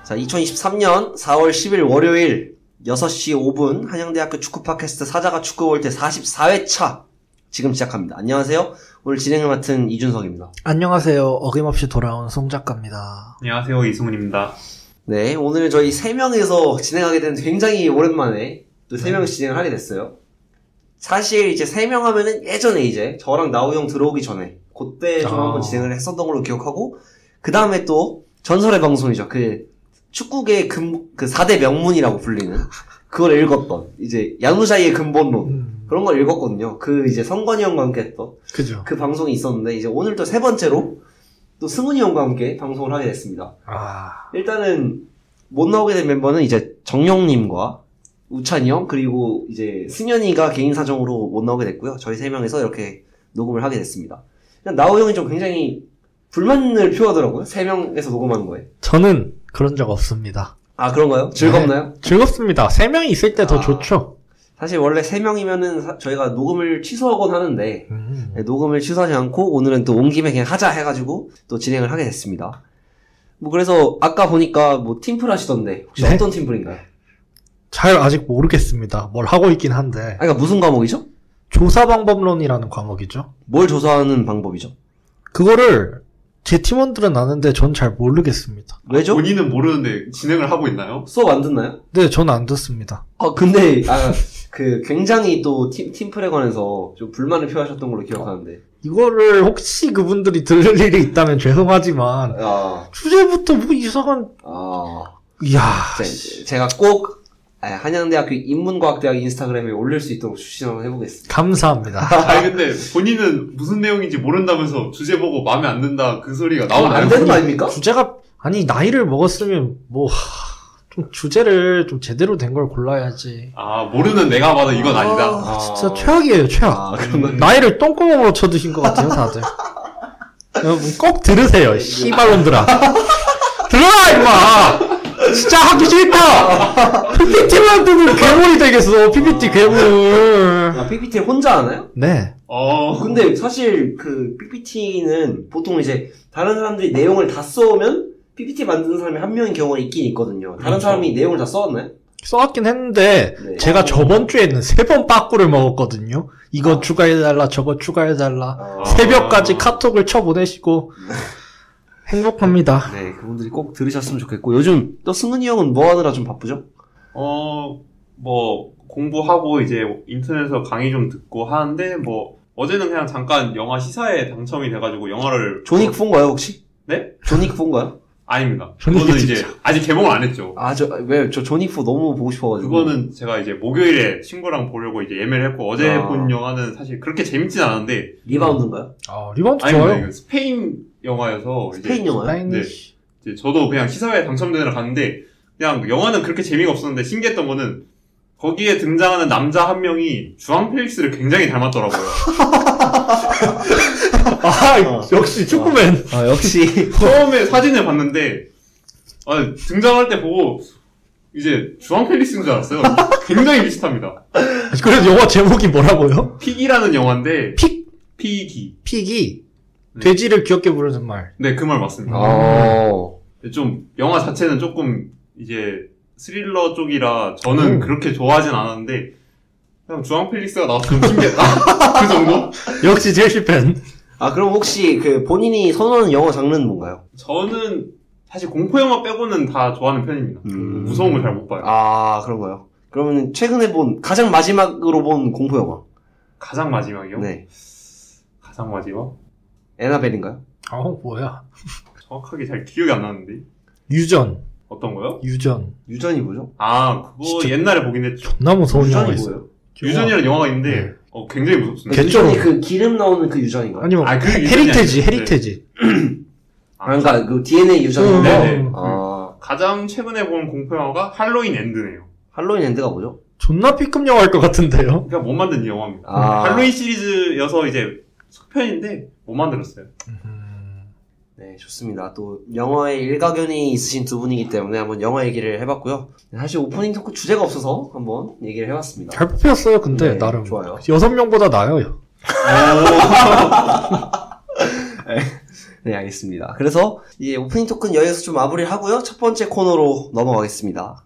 자, 2023년 4월 10일 월요일 6시 5분 한양대학교 축구 팟캐스트 사자가 축구 볼 때 44회차 지금 시작합니다. 안녕하세요. 오늘 진행을 맡은 이준석입니다. 안녕하세요. 어김없이 돌아온 송 작가입니다. 안녕하세요. 이승훈입니다. 네, 오늘 저희 3명에서 진행하게 되는데 굉장히 오랜만에 또 3명이 진행을 하게 됐어요. 사실 이제 3명 하면은 예전에 이제 저랑 나우 형 들어오기 전에 그때 좀 한번 진행을 했었던 걸로 기억하고 그 다음에 또 전설의 방송이죠. 그 축구계 그 4대 명문이라고 불리는 그걸 읽었던 이제 야누자이의 근본론 그런 걸 읽었거든요. 그 이제 성건이 형과 함께 했던 그죠. 그 방송이 있었는데 이제 오늘 또 세 번째로 또 승훈이 형과 함께 방송을 하게 됐습니다. 일단은 못 나오게 된 멤버는 이제 정용님과 우찬이 형 그리고 이제 승현이가 개인 사정으로 못 나오게 됐고요. 저희 세 명에서 이렇게 녹음을 하게 됐습니다. 나우 형이 좀 굉장히 불만을 표하더라고요. 세 명에서 녹음하는 거에. 저는 그런 적 없습니다. 아, 그런가요? 즐겁나요? 네, 즐겁습니다. 3명이 있을 때 더 좋죠. 사실 원래 3명이면은 저희가 녹음을 취소하곤 하는데 네, 녹음을 취소하지 않고 오늘은 또 온 김에 그냥 하자 해가지고 또 진행을 하게 됐습니다. 뭐 그래서 아까 보니까 뭐 팀플 하시던데 혹시 네? 어떤 팀플인가요? 잘 아직 모르겠습니다. 뭘 하고 있긴 한데. 그러니까 무슨 과목이죠? 조사방법론이라는 과목이죠. 뭘 조사하는 방법이죠? 그거를 제 팀원들은 아는데 전 잘 모르겠습니다. 왜죠? 본인은 모르는데 진행을 하고 있나요? 수업 안 듣나요? 네, 전 안 듣습니다. 근데 그 굉장히 또 팀플에 관해서 좀 불만을 표하셨던 걸로 기억하는데 이거를 혹시 그분들이 들을 일이 있다면 죄송하지만 주제부터 뭐 이상한 이야 제가 꼭 한양대학교 인문과학대학 인스타그램에 올릴 수 있도록 추진을 해보겠습니다. 감사합니다. 아니 근데 본인은 무슨 내용인지 모른다면서 주제 보고 마음에 안 든다 그 소리가 나오나요? 안 되는 거 아닙니까? 주제가 아니 나이를 먹었으면 뭐 좀 주제를 좀 제대로 된 걸 골라야지. 모르는 내가 봐도 이건 아니다. 진짜 최악이에요, 최악. 나이를 똥구멍으로 쳐드신 것 같아요, 다들. 여러분 꼭 들으세요, 씨발놈들아. 들어라 임마. 진짜 하기 싫다. PPT만 뜨면 괴물이 되겠어. PPT 괴물. PPT를 혼자 하나요? 네. 근데 사실 그 PPT는 보통 이제 다른 사람들이 내용을 다 써오면 PPT 만드는 사람이 한 명인 경우가 있긴 있거든요. 다른 그렇죠. 사람이 내용을 다 써왔나요? 써왔긴 했는데 네. 제가 저번 주에는 3번 빠꾸를 먹었거든요. 이거 추가해달라, 저거 추가해달라. 새벽까지 카톡을 쳐보내시고 행복합니다. 네, 그분들이 꼭 들으셨으면 좋겠고 요즘 또 승은이 형은 뭐 하느라 좀 바쁘죠? 뭐 공부하고 이제 인터넷에서 강의 좀 듣고 하는데 뭐 어제는 그냥 잠깐 영화 시사에 당첨이 돼가지고 영화를 존윅 본 거예요 혹시? 네? 존윅 본 거요? 아닙니다. 그거는 이제 아직 개봉을 안 했죠. 저 존윅 4 너무 보고 싶어가지고. 그거는 제가 이제 목요일에 친구랑 보려고 이제 예매를 했고 어제 본 영화는 사실 그렇게 재밌진 않았는데. 리바운드인가요? 리바운드 아닙니다. 좋아요. 이거 스페인 영화여서. 스페인 영화요? 네. 이제 저도 그냥 시사회에 당첨되느라 갔는데 그냥 영화는 그렇게 재미가 없었는데 신기했던 거는 거기에 등장하는 남자 한 명이 주앙 펠릭스를 굉장히 닮았더라고요. 역시 축구맨. 역시. 처음에 사진을 봤는데, 등장할 때 보고, 이제 주앙 펠릭스인 줄 알았어요. 굉장히 비슷합니다. 그래서 영화 제목이 뭐라고요? 픽이라는 영화인데, 픽이. 픽이? 네. 돼지를 귀엽게 부르는 말. 네, 그 말 맞습니다. 좀, 영화 자체는 조금, 이제, 스릴러 쪽이라 저는 그렇게 좋아하진 않았는데, 그냥 주앙 펠릭스가 나와서 좀 신기했다. 그 정도? 역시 첼시 팬. 그럼 혹시 그 본인이 선호하는 영화 장르는 뭔가요? 저는 사실 공포 영화 빼고는 다 좋아하는 편입니다. 무서운 걸 잘 못 봐요. 그런가요? 그러면 최근에 가장 마지막으로 본 공포 영화? 가장 마지막이요? 네. 가장 마지막? 에나벨인가요? 뭐야. 정확하게 잘 기억이 안 나는데. 유전. 어떤 거요? 유전이 뭐죠? 그거 옛날에 보긴 했죠. 존나 무서운 영화 유전이 있어요. 뭐예요? 유전이라는 영화가 있는데, 굉장히 무섭습니다. 유전이 그 기름 나오는 그 유전인가요? 아니면 그 유전이 헤리테지. 그러니까 그 DNA 유전인가? 네네. 가장 최근에 본 공포 영화가 할로윈 엔드네요. 할로윈 엔드가 뭐죠? 존나 B급 영화일 것 같은데요? 그러니까 못 만든 영화입니다. 할로윈 시리즈여서 이제 속편인데 못 만들었어요. 네, 좋습니다. 또 영화에 일가견이 있으신 두 분이기 때문에 한번 영화 얘기를 해봤고요. 사실 오프닝 토크 주제가 없어서 한번 얘기를 해봤습니다. 잘 뽑혔어요, 근데 네, 나름. 좋아요. 6명보다 나아요. 네, 알겠습니다. 그래서 이제 오프닝 토크는 여기서 좀 마무리를 하고요. 첫 번째 코너로 넘어가겠습니다.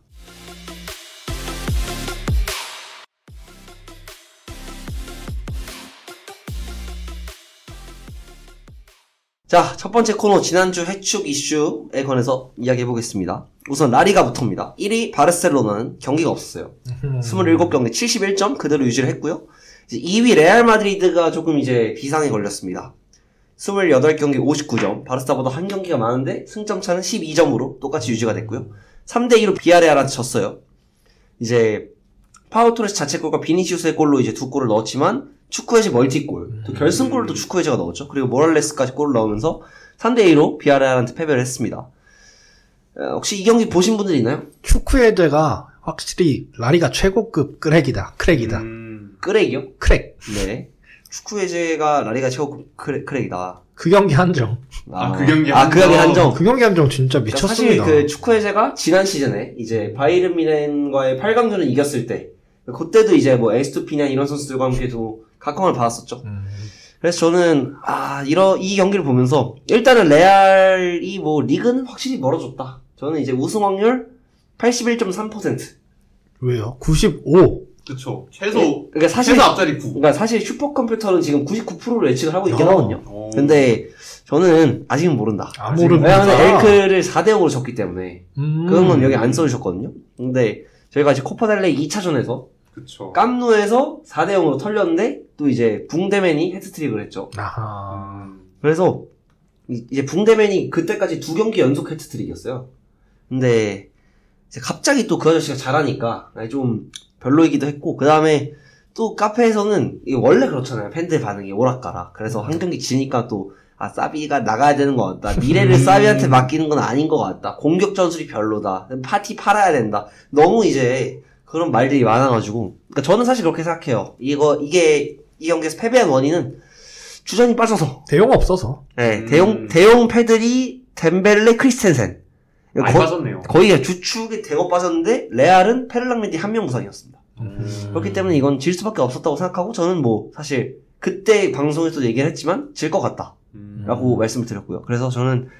자, 첫 번째 코너 지난주 해축 이슈에 관해서 이야기해보겠습니다. 우선 라리가부터입니다. 1위 바르셀로나는 경기가 없었어요. 27경기 71점 그대로 유지를 했고요. 이제 2위 레알 마드리드가 조금 이제 비상에 걸렸습니다. 28경기 59점, 바르사보다 한 경기가 많은데 승점 차는 12점으로 똑같이 유지가 됐고요. 3대2로 비아레알한테 졌어요. 이제 파우토레스 자책골과 비니시우스의 골로 이제 두 골을 넣었지만 축구회제 멀티골, 또 결승골을 또 축구회제가 넣었죠. 그리고 모랄레스까지 골을 넣으면서 3대2로 비아레알한테 패배를 했습니다. 혹시 이 경기 보신 분들 있나요? 축구회제가 확실히 라리가 최고급 크랙이다. 크랙이요? 크랙. 네. 축구회제가 라리가 최고급 크랙이다. 그 경기 한정. 그 경기 한정. 그 경기 한정 진짜 미쳤습니다. 사실 그 축구회제가 지난 시즌에 이제 바이에른 뮌헨과의 8강전을 이겼을 때, 그때도 이제 뭐 에스투피냐 이런 선수들과 함께도 각광을 받았었죠. 그래서 저는 이 경기를 보면서 일단은 레알이 뭐 리그는 확실히 멀어졌다. 저는 이제 우승 확률 81.3%. 왜요? 95. 그쵸. 최소 사실 앞자리 9. 그러니까 사실 슈퍼컴퓨터는 지금 99%로 예측을 하고 있긴 하거든요. 근데 저는 아직은 모른다. 왜냐하면 엘크를 4대0으로 졌기 때문에 그런 건 여기 안 써주셨거든요. 근데 저희가 이제 코파델레이 2차전에서 그쵸. 깜누에서 4대0으로 털렸는데 또 이제 붕데맨이 해트트릭을 했죠. 그래서 이제 붕데맨이 그때까지 2경기 연속 해트트릭이었어요. 근데 이제 갑자기 또 그 아저씨가 잘하니까 좀 별로이기도 했고, 그 다음에 또 카페에서는 이게 원래 그렇잖아요. 팬들 반응이 오락가락. 그래서 한 경기 지니까 또 사비가 나가야 되는 것 같다. 미래를 사비한테 맡기는 건 아닌 것 같다. 공격 전술이 별로다. 파티 팔아야 된다. 너무 이제 그런 말들이 많아가지고, 그러니까 저는 사실 그렇게 생각해요. 이 경기에서 패배한 원인은 주전이 빠져서. 대용 없어서. 네, 대용 패들이 덴벨레, 크리스텐센. 많이 빠졌네요. 거의 주축이 대거 빠졌는데 레알은 페를랑멘디 한 명 부상이었습니다. 그렇기 때문에 이건 질 수밖에 없었다고 생각하고, 저는 뭐 사실 그때 방송에서도 얘기를 했지만 질 것 같다 라고 말씀을 드렸고요. 그래서 저는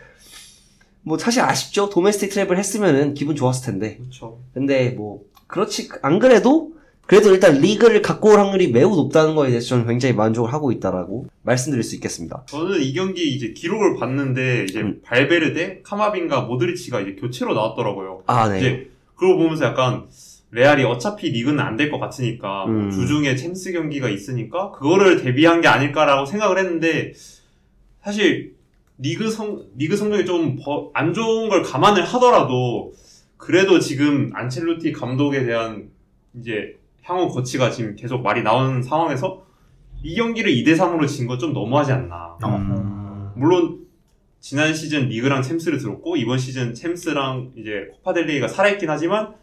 뭐 사실 아쉽죠. 도메스틱 트랩을 했으면은 기분 좋았을 텐데. 그렇죠. 근데 뭐 그렇지 안 그래도 일단 리그를 갖고 올 확률이 매우 높다는 거에 대해서 저는 굉장히 만족을 하고 있다라고 말씀드릴 수 있겠습니다. 저는 이 경기 이제 기록을 봤는데 이제 발베르데, 카마빈가, 모드리치가 이제 교체로 나왔더라고요. 네. 이제 그걸 보면서 약간 레알이 어차피 리그는 안 될 것 같으니까 주중에 챔스 경기가 있으니까 그거를 대비한 게 아닐까라고 생각을 했는데, 사실 리그 성적이 좀 안 좋은 걸 감안을 하더라도 그래도 지금 안첼로티 감독에 대한 이제 향후 거치가 지금 계속 말이 나오는 상황에서 이 경기를 2대3으로 진 건 좀 너무하지 않나. 물론 지난 시즌 리그랑 챔스를 들었고 이번 시즌 챔스랑 이제 코파델레이가 살아있긴 하지만,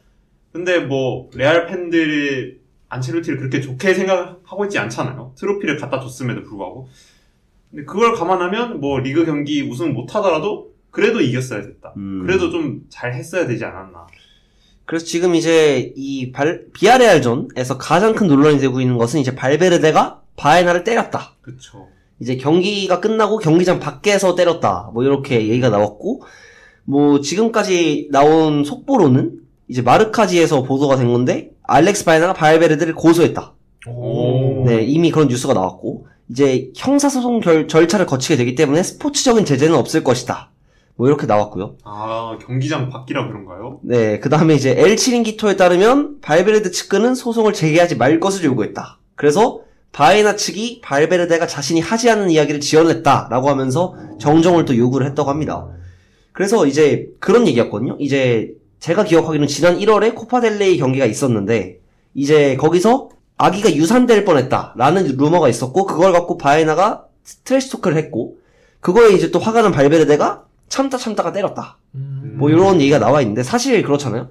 근데 뭐 레알 팬들이 안첼로티를 그렇게 좋게 생각하고 있지 않잖아요. 트로피를 갖다 줬음에도 불구하고. 근데 그걸 감안하면 뭐 리그 경기 우승 못하더라도 그래도 이겼어야 됐다. 그래도 좀 잘 했어야 되지 않았나. 그래서 지금 이제 이 비아레알전에서 가장 큰 논란이 되고 있는 것은 이제 발베르데가 바에나를 때렸다. 그쵸. 이제 경기가 끝나고 경기장 밖에서 때렸다. 뭐 이렇게 얘기가 나왔고, 뭐 지금까지 나온 속보로는 이제 마르카지에서 보도가 된 건데 알렉스 바에나가 발베르데를 고소했다. 네, 이미 그런 뉴스가 나왔고, 이제 형사소송 절차를 거치게 되기 때문에 스포츠적인 제재는 없을 것이다. 뭐 이렇게 나왔고요. 경기장 밖이라 그런가요? 네, 그 다음에 이제 엘 치링기토에 따르면 발베르데 측근은 소송을 제기하지 말 것을 요구했다. 그래서 바에나 측이 발베르데가 자신이 하지 않은 이야기를 지어냈다라고 하면서 정정을 또 요구를 했다고 합니다. 그래서 이제 그런 얘기였거든요. 이제 제가 기억하기로는 지난 1월에 코파델레이 경기가 있었는데, 이제 거기서 아기가 유산될 뻔했다라는 루머가 있었고, 그걸 갖고 바에나가 트래시 토크를 했고, 그거에 이제 또 화가 난 발베르데가 참다가 때렸다. 뭐 이런 얘기가 나와 있는데, 사실 그렇잖아요.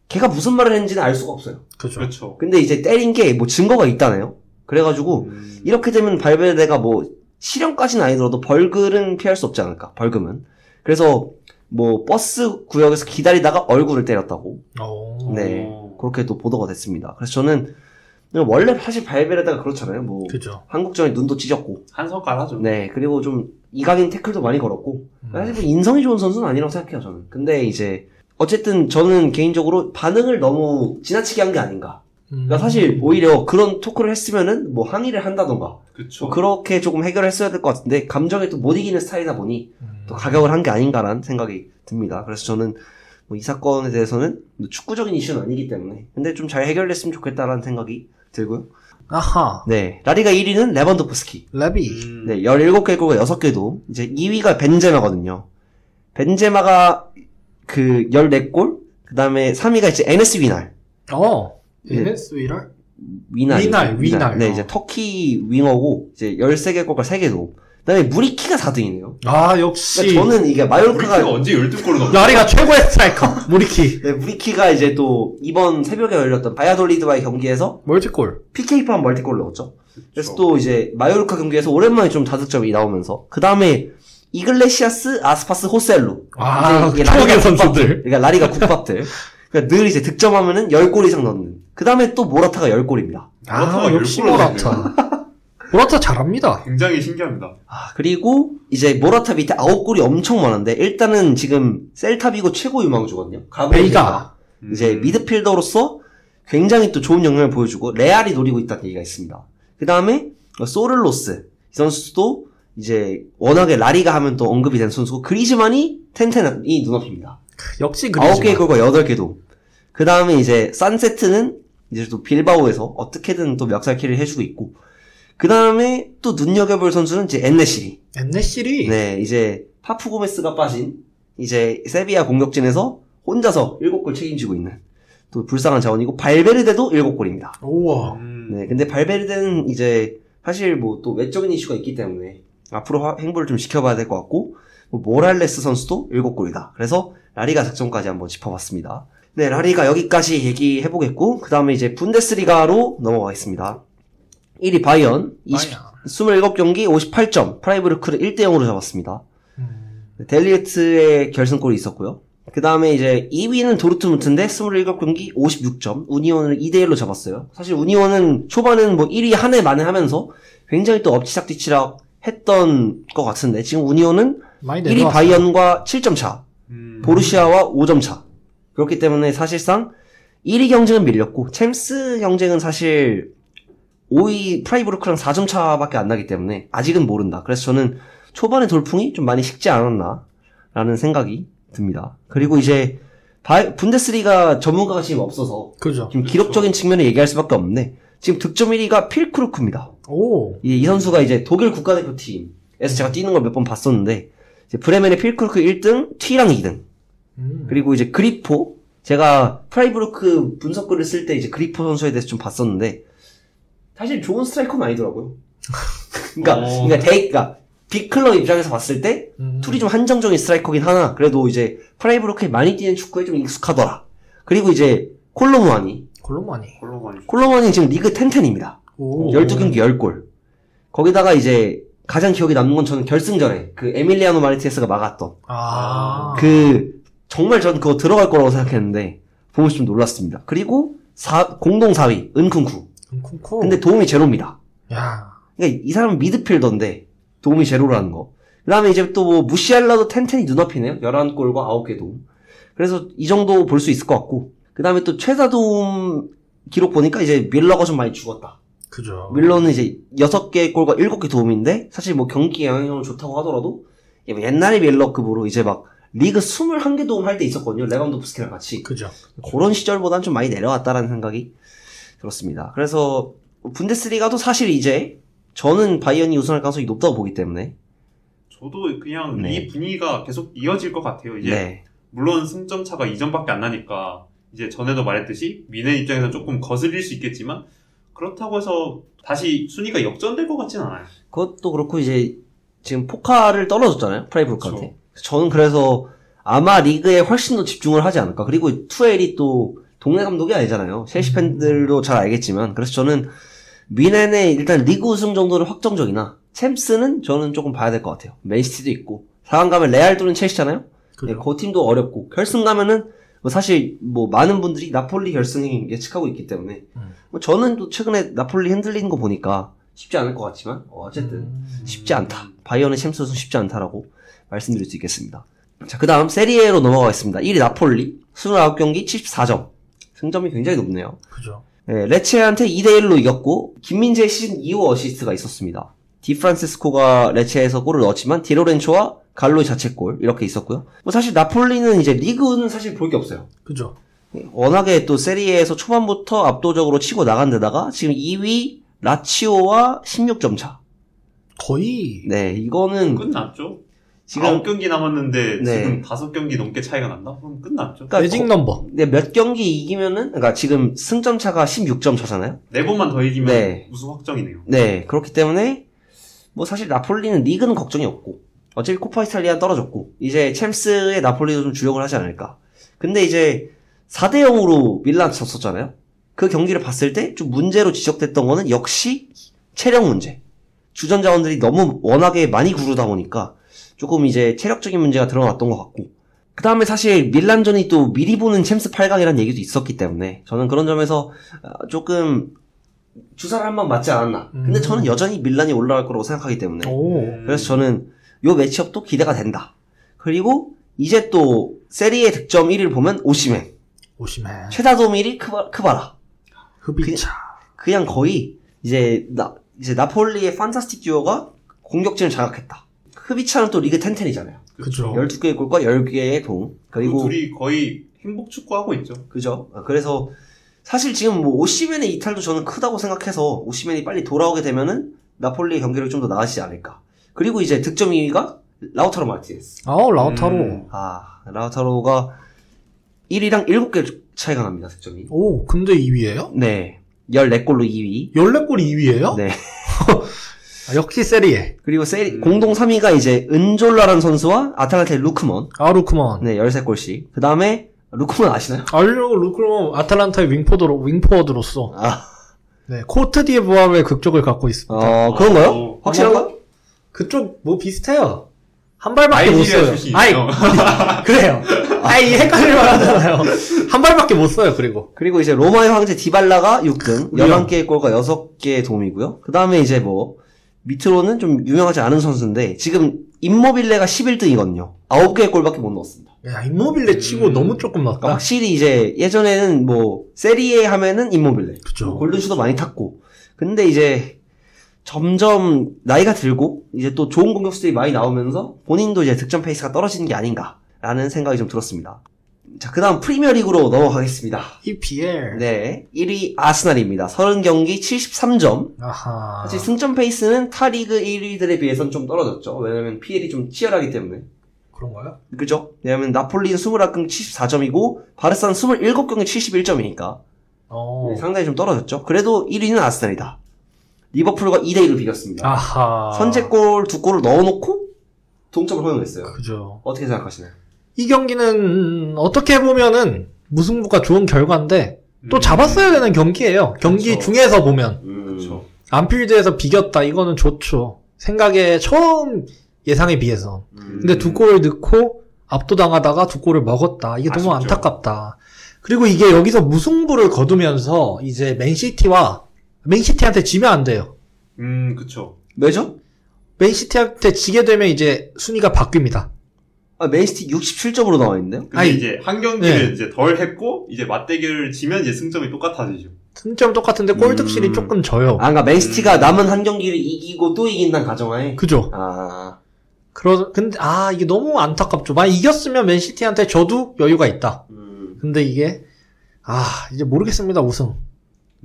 걔가 무슨 말을 했는지는 알 수가 없어요. 그렇죠. 근데 이제 때린 게 뭐 증거가 있다네요. 그래가지고 이렇게 되면 발베르데가 뭐 실형까지는 아니더라도 벌금은 피할 수 없지 않을까. 벌금은. 그래서 뭐 버스 구역에서 기다리다가 얼굴을 때렸다고. 네, 그렇게 또 보도가 됐습니다. 그래서 저는 원래 사실 발베르데가 그렇잖아요. 뭐 그죠. 한국전에 눈도 찢었고. 한 성깔 하죠. 네, 그리고 좀 이강인 태클도 많이 걸었고. 사실 뭐 인성이 좋은 선수는 아니라고 생각해요, 저는. 근데 이제 어쨌든 저는 개인적으로 반응을 너무 지나치게 한 게 아닌가. 그러니까 사실 오히려 그런 토크를 했으면은 뭐 항의를 한다던가. 그쵸. 그렇게 조금 해결했어야 될 것 같은데 감정에 또 못 이기는 스타일이다 보니 또 가격을 한 게 아닌가라는 생각이 듭니다. 그래서 저는 뭐 이 사건에 대해서는 축구적인 이슈는 아니기 때문에 근데 좀 잘 해결됐으면 좋겠다라는 생각이 들고요. 아하. 네, 라리가 1위는 레반도프스키. 레비. 네, 17개 골과 6개도 이제 2위가 벤제마거든요. 벤제마가 그 14골, 그 다음에 3위가 이제 에네스 위날. 에네스 위날? 위날. 네, 이제 터키 윙어고, 이제 13개 골과 3개도. 그 다음에 무리키가 4등이네요. 아, 역시. 그러니까 저는 이게 마요르카가. 무리키가 언제 12골을 넣었어? 라리가 최고의 스트라이커, 무리키. 네, 무리키가 이제 또 이번 새벽에 열렸던 바야돌리드와의 경기에서. 멀티골. PK 포함 멀티골을 넣었죠. 그래서 또 이제 마요르카 경기에서 오랜만에 좀 다득점이 나오면서. 그 다음에 이글레시아스, 아스파스, 호셀루. 이게 추억의 선수들. 그러니까 라리가 국밥들. 그러니까 늘 이제 득점하면은 10골 이상 넣는. 그 다음에 또 모라타가 10골입니다. 역시 모라타. 모라타 잘합니다. 굉장히 신기합니다. 그리고 이제 모라타 밑에 9골이 엄청 많은데 일단은 지금 셀타비고 최고 유망주거든요. 베이가. 이제 미드필더로서 굉장히 또 좋은 역량을 보여주고 레알이 노리고 있다는 얘기가 있습니다. 그 다음에 소를로스. 이 선수도 이제 워낙에 라리가 하면 또 언급이 된 선수고 그리즈만이 텐텐이 눈앞입니다. 역시 그리즈만. 9개 골과 8개도. 그 다음에 이제 산세트는 이제 또 빌바오에서 어떻게든 또 멱살키를 해주고 있고 그 다음에 또 눈여겨볼 선수는 이제 엔네시리. 네, 이제 파푸 고메스가 빠진 이제 세비야 공격진에서 혼자서 7골 책임지고 있는 또 불쌍한 자원이고 발베르데도 7골입니다. 우와. 네, 근데 발베르데는 이제 사실 뭐 또 외적인 이슈가 있기 때문에 앞으로 행보를 좀 지켜봐야 될 것 같고 뭐 모랄레스 선수도 7골이다. 그래서 라리가 득점까지 한번 짚어봤습니다. 네, 라리가 여기까지 얘기해보겠고 그 다음에 이제 분데스리가로 넘어가겠습니다. 1위 바이언 27경기 58점 프라이브르크를 1대0으로 잡았습니다. 델리에트의 결승골이 있었고요. 그 다음에 이제 2위는 도르트문트인데 27경기 56점 우니온을 2대1로 잡았어요. 사실 우니온은 초반은 뭐 1위 한 해 만에 하면서 굉장히 또 엎치락뒤치락 했던 것 같은데 지금 우니온은 1위 바이언과 7점 차 보르시아와 5점 차 그렇기 때문에 사실상 1위 경쟁은 밀렸고 챔스 경쟁은 사실 5위 프라이브르크랑 4점 차밖에 안 나기 때문에 아직은 모른다. 그래서 저는 초반에 돌풍이 좀 많이 식지 않았나 라는 생각이 듭니다. 그리고 이제 분데스리가 전문가가 지금 없어서 그죠. 지금 기록적인 측면을 얘기할 수밖에 없는데 지금 득점 1위가 필크루크입니다. 이 선수가 이제 독일 국가대표팀에서 제가 뛰는 걸 몇 번 봤었는데 이제 브레멘의 필크루크 1등, 튀랑 2등. 그리고 이제 그리포 제가 프라이브르크 분석글을 쓸 때 이제 그리포 선수에 대해서 좀 봤었는데 사실 좋은 스트라이커는 아니더라고요. 그러니까 빅클럽 입장에서 봤을 때 툴이 좀 한정적인 스트라이커긴 하나 그래도 이제 프라이브르크에 많이 뛰는 축구에 좀 익숙하더라. 그리고 이제 콜로무아니 지금 리그 10입니다. 12경기 10골. 거기다가 이제 가장 기억에 남는 건 저는 결승전에 그 에밀리아노 마르티네스가 막았던 정말 전 그거 들어갈 거라고 생각했는데 보면서 좀 놀랐습니다. 그리고 공동 4위 은쿤쿠. 근데 도움이 제로입니다. 그러니까 이 사람은 미드필더인데 도움이 제로라는 거. 그 다음에 이제 또 뭐 무시알라도 텐텐이 눈앞이네요. 11골과 9개 도움. 그래서 이 정도 볼 수 있을 것 같고 그 다음에 또 최다 도움 기록 보니까 이제 밀러가 좀 많이 죽었다. 그죠. 밀러는 이제 6개 골과 7개 도움인데 사실 뭐 경기 영향력은 좋다고 하더라도 옛날의 밀러급으로 이제 막 리그 21개 도움 할 때 있었거든요. 레반도프스키랑 같이. 그죠. 그런 시절보단 좀 많이 내려왔다라는 생각이 들었습니다. 그래서 분데스리가도 사실 이제 저는 바이언이 우승할 가능성이 높다고 보기 때문에 저도 그냥 이 분위기가 계속 이어질 것 같아요. 이제 물론 승점 차가 2점밖에 안 나니까 이제 전에도 말했듯이 미넨 입장에서 조금 거슬릴 수 있겠지만 그렇다고 해서 다시 순위가 역전될 것 같진 않아요. 그것도 그렇고 이제 지금 포카를 떨어졌잖아요. 프라이브르크한테. 저는 그래서 아마 리그에 훨씬 더 집중을 하지 않을까. 그리고 투엘이 또 동네 감독이 아니잖아요. 첼시 팬들도 잘 알겠지만 그래서 저는 미넨의 일단 리그 우승 정도는 확정적이나 챔스는 저는 조금 봐야 될 것 같아요. 맨시티도 있고 4강 가면 레알 또는 첼시잖아요. 네, 그 팀도 어렵고 결승 가면은 뭐 사실 뭐 많은 분들이 나폴리 결승 예측하고 있기 때문에 뭐 저는 또 최근에 나폴리 흔들리는 거 보니까 쉽지 않을 것 같지만 어쨌든 쉽지 않다. 바이에른의 챔스는 쉽지 않다라고 말씀드릴 수 있겠습니다. 자, 그 다음 세리에로 넘어가겠습니다. 1위 나폴리 29경기 74점. 승점이 굉장히 높네요. 그죠. 네, 레체한테 2대1로 이겼고 김민재의 시즌 2호 어시스트가 있었습니다. 디프란시스코가 레체에서 골을 넣었지만 디로렌초와 갈로의 자책골 이렇게 있었고요. 뭐 사실 나폴리는 이제 리그는 사실 볼 게 없어요. 그죠. 워낙에 또 세리에에서 초반부터 압도적으로 치고 나간 데다가 지금 2위 라치오와 16점 차. 거의. 네, 이거는 끝났죠. 지금 9경기 남았는데 네. 지금 5경기 넘게 차이가 난다? 그럼 끝났죠. 그러니까 매직 넘버. 네, 몇 경기 이기면은 그러니까 지금 승점 차가 16점 차잖아요. 4번만 더 이기면 네. 우승 확정이네요. 네, 그렇기 때문에 뭐 사실 나폴리는 리그는 걱정이 없고 어차피 코파 이탈리아 떨어졌고 이제 챔스에 나폴리도 좀 주력을 하지 않을까. 근데 이제 4대0으로 밀란 졌었잖아요. 그 경기를 봤을 때 좀 문제로 지적됐던 거는 역시 체력 문제. 주전 자원들이 너무 워낙에 많이 구르다 보니까 조금 이제 체력적인 문제가 드러났던 것 같고 그 다음에 사실 밀란전이 또 미리 보는 챔스 8강이라는 얘기도 있었기 때문에 저는 그런 점에서 조금 주사를 한 번 맞지 않았나. 근데 저는 여전히 밀란이 올라갈 거라고 생각하기 때문에 그래서 저는 요 매치업도 기대가 된다. 그리고 이제 또 세리에 득점 1위를 보면 오시멘 최다 도움 1위 크바라 흡이차. 그냥 거의 이제 나폴리의 판타스틱 듀오가 공격진을 장악했다. 흡이차는 또 리그 10-10이잖아요. 그죠. 12개의 골과 10개의 동. 그리고 둘이 거의 행복 축구하고 있죠. 그죠. 그래서 사실 지금 뭐 오시멘의 이탈도 저는 크다고 생각해서 오시멘이 빨리 돌아오게 되면은 나폴리의 경기를 좀 더 나아지지 않을까. 그리고 이제 득점 2위가 라우타로 마르티네스. 라우타로. 라우타로가 1위랑 7개 차이가 납니다, 득점이. 오, 근데 2위예요? 네. 14골로 2위. 14골이 2위예요? 네. 역시 세리에. 그리고 공동 3위가 이제 은졸라라는 선수와 아탈란타의 루크먼. 루크먼. 네, 13골씩. 그 다음에, 루크먼 아시나요? 알죠, 루크먼. 아탈란타의 윙포워드로서. 네, 코트 디에 부합의 극적을 갖고 있습니다. 그런가요? 확실한가? 그쪽, 비슷해요. 한 발밖에 못 써요. 그래요. 헷갈릴만 하잖아요. 한 발밖에 못 써요, 그리고 이제 로마의 황제 디발라가 6등, 11개의 골과 6개의 도움이고요. 그 다음에 이제 밑으로는 좀 유명하지 않은 선수인데, 지금 임모빌레가 11등이거든요. 9개의 골밖에 못 넣었습니다. 야, 임모빌레 치고 너무 조금 넣었다. 그러니까 확실히 이제 예전에는 세리에 하면은 임모빌레. 그쵸. 골든슈도 많이 탔고. 근데 이제 점점 나이가 들고 이제 또 좋은 공격수들이 많이 나오면서 본인도 이제 득점 페이스가 떨어지는 게 아닌가라는 생각이 좀 들었습니다. 자, 그 다음 프리미어리그로 넘어가겠습니다. EPL. 네. 1위 아스날입니다. 30경기 73점. 아하. 사실 승점 페이스는 타 리그 1위들에 비해서는 좀 떨어졌죠. 왜냐면 PL이 좀 치열하기 때문에. 그런가요? 그죠? 왜냐면 나폴리는 21경기 74점이고 바르사는 27경기 71점이니까 네, 상당히 좀 떨어졌죠. 그래도 1위는 아스날이다. 리버풀과 2대1로 비겼습니다. 아하. 선제골 2골을 넣어놓고 동점을 허용했어요. 그죠. 어떻게 생각하시나요? 이 경기는 어떻게 보면은 무승부가 좋은 결과인데 또 잡았어야 되는 경기예요. 경기 그쵸. 중에서 보면. 그렇죠. 안필드에서 비겼다. 이거는 좋죠. 생각에 처음 예상에 비해서. 근데 2골을 넣고 압도당하다가 2골을 먹었다. 이게 너무 아쉽죠. 안타깝다. 그리고 이게 여기서 무승부를 거두면서 이제 맨시티한테 지면 안 돼요. 그쵸. 왜죠? 맨시티한테 지게 되면 이제 순위가 바뀝니다. 맨시티 67점으로 나와 있는데요? 근데 이제 한 경기를 네. 이제 덜 했고 이제 맞대결을 지면 이제 승점이 똑같아지죠. 승점 똑같은데 골득실이 조금 져요. 그러니까 맨시티가 남은 한 경기를 이기고 또 이긴다는 가정하에. 그죠? 근데 이게 너무 안타깝죠. 만약 이겼으면 맨시티한테 져도 여유가 있다. 근데 이게 이제 모르겠습니다. 우승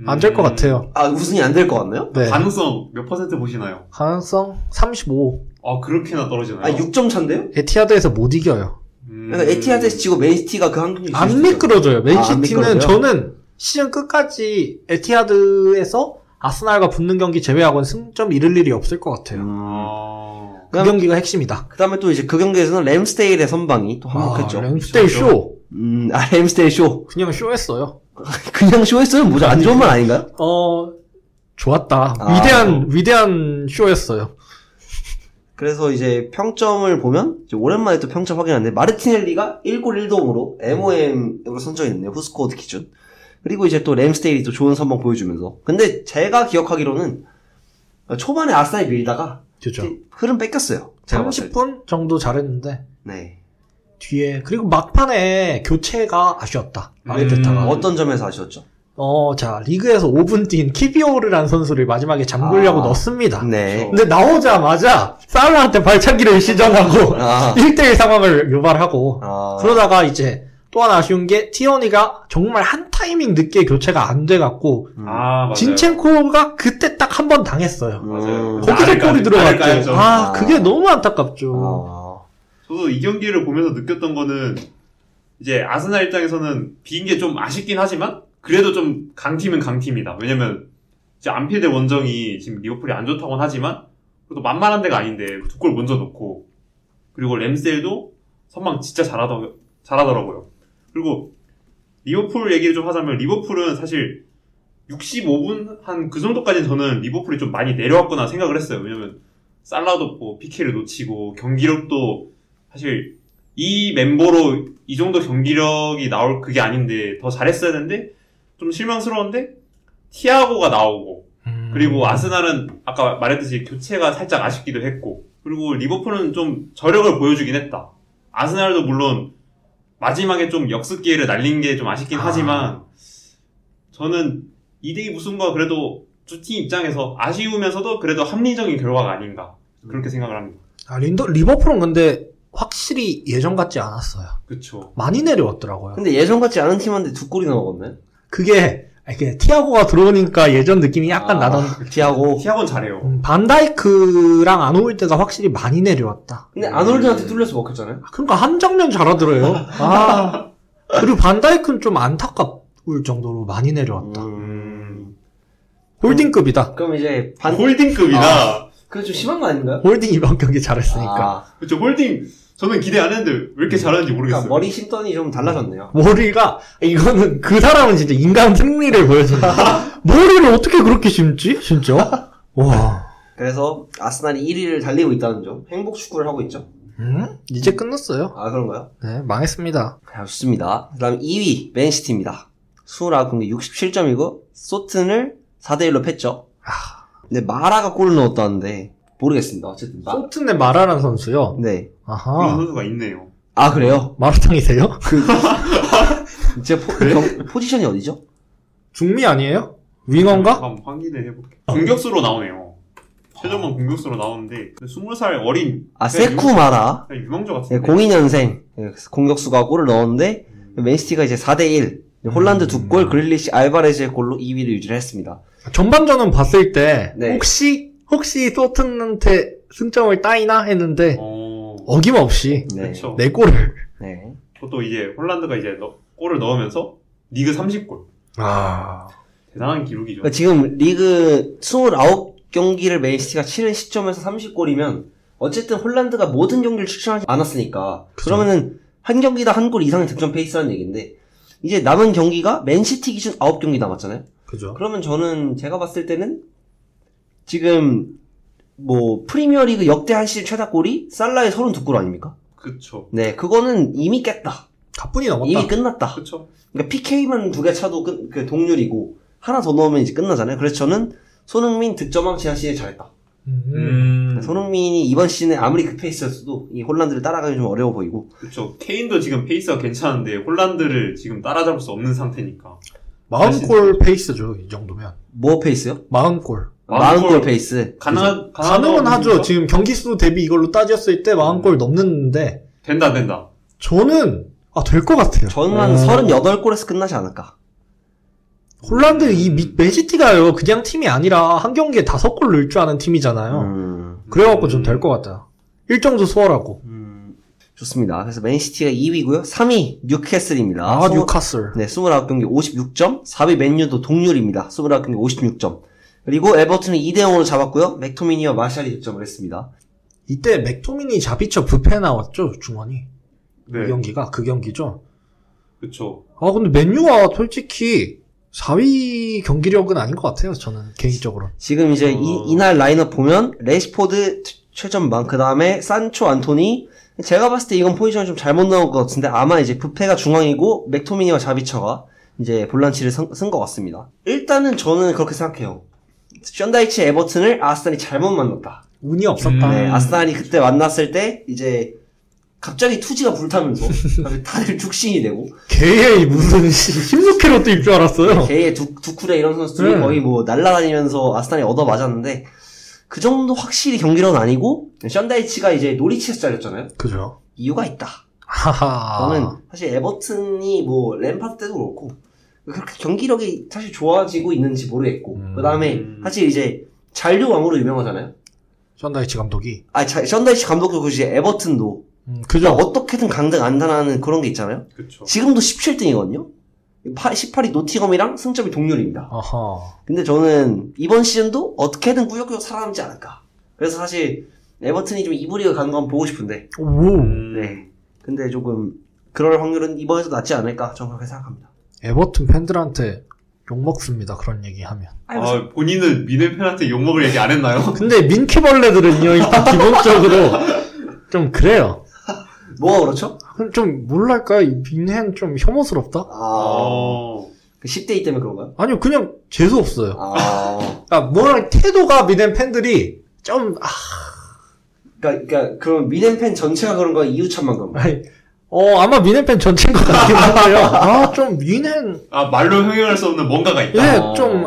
안 될 것 같아요. 우승이 안 될 것 같나요? 네. 가능성 몇 퍼센트 보시나요? 가능성 35. 그렇게나 떨어지나요? 6점 차인데요? 에티하드에서 못 이겨요. 그러니까 에티하드에서 지고 맨시티가 그 한 경기 안 미끄러져요. 맨시티는 미끄러져요? 저는 시즌 끝까지 에티하드에서 아스날과 붙는 경기 제외하고는 승점 잃을 일이 없을 것 같아요. 그 경기가 핵심이다. 그 다음에 또 이제 그 경기에서는 램스데일의 선방이 또 한몫했죠. 램스데일 쇼. 램스데일 쇼. 그냥 쇼했어요. 그냥 쇼했어요? 뭐죠? 안 좋은 말 아닌가요? 좋았다. 위대한 쇼였어요. 그래서 이제 평점을 보면 이제 오랜만에 또 평점 확인하는데 마르티넬리가 1골 1도움으로 MOM으로 선정이 됐네요. 후스코어드 기준. 그리고 이제 또 램스데일이 또 좋은 선방 보여주면서. 근데 제가 기억하기로는 초반에 아스날이 밀다가 그죠. 흐름 뺏겼어요. 제가 30분 정도 잘했는데 네. 뒤에 그리고 막판에 교체가 아쉬웠다. 아르테타가. 어떤 점에서 아쉬웠죠? 자, 리그에서 5분 뛴 키비오르라는 선수를 마지막에 잠그려고 넣습니다. 네. 근데 나오자마자 살라한테 발차기를 시전하고 1대1 상황을 유발하고 그러다가 이제 또 하나 아쉬운 게 티어니가 정말 한 타이밍 늦게 교체가 안 돼갖고 맞아요. 진첸코가 그때 딱 한 번 당했어요. 맞아요. 거기서 골이 들어갔죠. 그게 너무 안타깝죠. 저도 이 경기를 보면서 느꼈던 거는 이제 아스날 입장에서는 비긴 게 좀 아쉽긴 하지만 그래도 좀 강팀은 강팀이다. 왜냐면 이제 안필드 원정이 지금 리버풀이 안 좋다고는 하지만 그래도 만만한 데가 아닌데 2골 먼저 넣고 그리고 램스데일도 선방 진짜 잘하더라고요. 그리고 리버풀 얘기를 좀 하자면 리버풀은 사실 65분 한 그 정도까지는 저는 리버풀이 좀 많이 내려왔구나 생각을 했어요. 왜냐면 살라도 뭐 PK를 놓치고 경기력도 사실 이 멤버로 이 정도 경기력이 나올 그게 아닌데 더 잘했어야 되는데 좀 실망스러운데 티아고가 나오고 그리고 아스날은 아까 말했듯이 교체가 살짝 아쉽기도 했고 그리고 리버풀은 좀 저력을 보여주긴 했다. 아스날도 물론 마지막에 좀 역습 기회를 날린 게 좀 아쉽긴 하지만 저는 2대2 무승부가 그래도 두 팀 입장에서 아쉬우면서도 그래도 합리적인 결과가 아닌가 그렇게 생각을 합니다. 리버풀은 근데 확실히 예전 같지 않았어요. 그쵸. 많이 내려왔더라고요. 근데 예전 같지 않은 팀한테 2골이나 먹었네. 그게 티아고가 들어오니까 예전 느낌이 약간 나던. 티아고는 잘해요. 반다이크랑 안 올 때가 확실히 많이 내려왔다. 근데 아놀드한테 뚫려서 먹혔잖아요. 그러니까 한 장면 잘하더래요. 그리고 반다이크는 좀 안타까울 정도로 많이 내려왔다. 홀딩급이다. 그럼 이제 홀딩급이다. 그거 좀 심한 거 아닌가요? 홀딩 이번 경기 잘했으니까. 그쵸, 홀딩. 저는 기대 안 했는데 왜 이렇게 잘하는지 모르겠어요. 그러니까 머리 심더니 좀 달라졌네요. 머리가 이거는 그 사람은 진짜 인간 승리를 보여준다. 머리를 어떻게 그렇게 심지? 진짜? 와. 그래서 아스날이 1위를 달리고 있다는 점. 행복 축구를 하고 있죠. 이제 끝났어요. 그런가요? 네, 망했습니다. 좋습니다. 그다음 2위 맨시티입니다. 29경기 67점이고 소튼을 4대1로 팼죠. 근데 마라가 골을 넣었다는데 모르겠습니다. 어쨌든 소튼의 마라라는 선수요? 네. 그런 선수가 있네요. 그래요? 마라탕이세요? 제 포지션이 어디죠? 중미 아니에요? 윙어인가? 한번 확인을 해볼게. 공격수로 나오네요. 최종만 공격수로 나오는데 20살 어린 세쿠 마라. 유망주 같은데. 02년생 공격수가 골을 넣었는데 맨시티가 이제 4대1 홀란드 2골 그릴리시 알바레즈의 골로 2위를 유지를 했습니다. 전반전은 봤을 때 혹시 소튼한테 승점을 따이나 했는데 어김없이 네 골을. 네. 그것도 이제 홀란드가 이제 골을 넣으면서 리그 30골. 대단한 기록이죠. 그러니까 지금 리그 29경기를 맨시티가 치른 시점에서 30골이면 어쨌든 홀란드가 모든 경기를 출전하지 않았으니까 그러면은 한 경기당 한 골 이상의 득점 페이스라는 얘기인데 이제 남은 경기가 맨시티 기준 9경기 남았잖아요. 그죠. 그러면 제가 봤을 때는 지금 프리미어리그 역대 한 시즌 최다골이 살라의 32골 아닙니까? 그쵸. 네, 그거는 이미 깼다. 가뿐히 넘었다. 이미 끝났다. 그쵸. 그러니까 PK만 2개 차도 동률이고 하나 더 넣으면 이제 끝나잖아요. 그래서 저는 손흥민 득점왕 지난 시즌에 잘했다. 손흥민이 이번 시즌에 아무리 그 페이스였어도 이 홀란드를 따라가기 좀 어려워 보이고. 그쵸. 케인도 지금 페이스가 괜찮은데 홀란드를 지금 따라잡을 수 없는 상태니까. 40골 페이스죠, 이 정도면. 뭐 페이스요? 40골. 40골 페이스. 가능은 하죠. 지금 경기수 대비 이걸로 따졌을 때 40골 넘는데. 된다. 저는, 될 것 같아요. 저는 한 38골에서 끝나지 않을까. 홀란드 맨시티가요, 그냥 팀이 아니라 한 경기에 5골 넣을 줄 아는 팀이잖아요. 그래갖고 좀 될 것 같아요. 일정도 수월하고. 좋습니다. 그래서 맨시티가 2위고요. 3위 뉴캐슬입니다. 뉴캐슬. 네, 29경기 56점. 4위 맨유도 동률입니다. 29경기 56점. 그리고 에버튼은 2대0으로 잡았고요. 맥토미니와 마샬이 득점을 했습니다. 이때 맥토미니 자비처 뷔페 나왔죠, 중원이. 네. 이 경기가 그 경기죠. 그쵸. 근데 맨유가 솔직히 4위 경기력은 아닌 것 같아요, 저는 개인적으로. 지금 이제 이날 라인업 보면 레시포드, 최전방. 그 다음에 산초, 안토니. 제가 봤을 때 이건 포지션이 좀 잘못 나온 것 같은데 아마 이제 부페가 중앙이고 맥토미니와 자비처가 이제 볼란치를 쓴 것 같습니다. 일단은 저는 그렇게 생각해요. 션다이치 에버튼을 아스날이 잘못 만났다. 운이 없었다. 네, 아스날이 그때 만났을 때 이제 갑자기 투지가 불타면서 다들 죽신이 되고 걔의 무슨 16kg 뛸 줄 알았어요. 걔의 두쿠레 이런 선수들이 거의 뭐 날아다니면서 아스날이 얻어 맞았는데 그 정도 확실히 경기력은 아니고 션다이치가 이제 노리치에서 잘렸잖아요. 그죠. 이유가 있다. 하하. 저는 사실 에버튼이 뭐 램파드 때도 그렇고 그렇게 경기력이 사실 좋아지고 있는지 모르겠고 그 다음에 사실 이제 잔류 왕으로 유명하잖아요. 션다이치 감독이. 션다이치 감독도 그지 그러니까 그죠. 그러니까 어떻게든 강등 안 당하는 그런 게 있잖아요. 그쵸. 지금도 17등이거든요. 18위 노팅엄이랑 승점이 동률입니다. 아하. 근데 저는 이번 시즌도 어떻게든 꾸역꾸역 살아남지 않을까. 그래서 사실 에버튼이 좀 이브리그 가는 거 한번 보고 싶은데. 오. 네. 근데 조금 그럴 확률은 이번에도 낮지 않을까 저는 그렇게 생각합니다. 에버튼 팬들한테 욕먹습니다. 그런 얘기하면. 본인은 미네 팬한테 욕먹을 얘기 안 했나요? 근데 민키벌레들은요, 일단 기본적으로 좀 그래요. 뭐가 그렇죠? 좀 뭐랄까, 민헨 좀 혐오스럽다? 그 10대2 때문에 그런가요? 아니요, 그냥 재수없어요. 그러니까 뭐랄 태도가 민헨 팬들이 좀, 그러니까 그럼 미넨 팬 전체가 그런 거야? 이유찬만 그런 거야? 아니, 아마 민헨 팬 전체인 것 같긴 한데요. 좀 민헨. 말로 형용할 수 없는 뭔가가 있다. 예, 좀,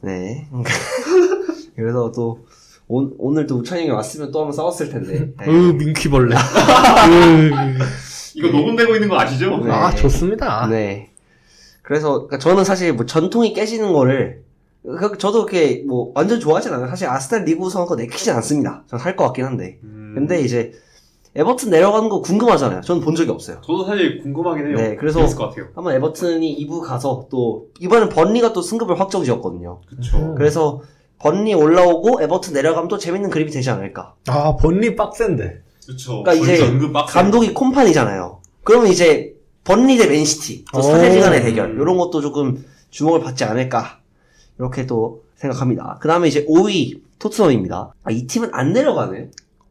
네. 그래서 또, 오늘도 우찬이 형이 왔으면 또 한번 싸웠을 텐데. 민키벌레. 이거 녹음되고 있는 거 아시죠? 네. 좋습니다. 네. 그래서, 그러니까 저는 사실 뭐 전통이 깨지는 거를, 저도 그렇게 뭐 완전 좋아하진 않아요. 사실 아스날 리그 우승한 거 내키진 않습니다. 전 할 것 같긴 한데. 근데 이제, 에버튼 내려가는 거 궁금하잖아요. 저는 본 적이 없어요. 저도 사실 궁금하긴 해요. 네, 그래서 재밌을 것 같아요. 한번 에버튼이 2부 가서 또 이번엔 번리가 또 승급을 확정 지었거든요. 그쵸. 그래서 번리 올라오고 에버튼 내려가면 또 재밌는 그림이 되지 않을까. 번리 빡센데. 그쵸. 그러니까 이제 감독이 콤판이잖아요. 그러면 이제 번리 대 맨시티, 또 사제지간의 대결 이런 것도 조금 주목을 받지 않을까 이렇게 또 생각합니다. 그 다음에 이제 5위 토트넘입니다. 이 팀은 안 내려가네.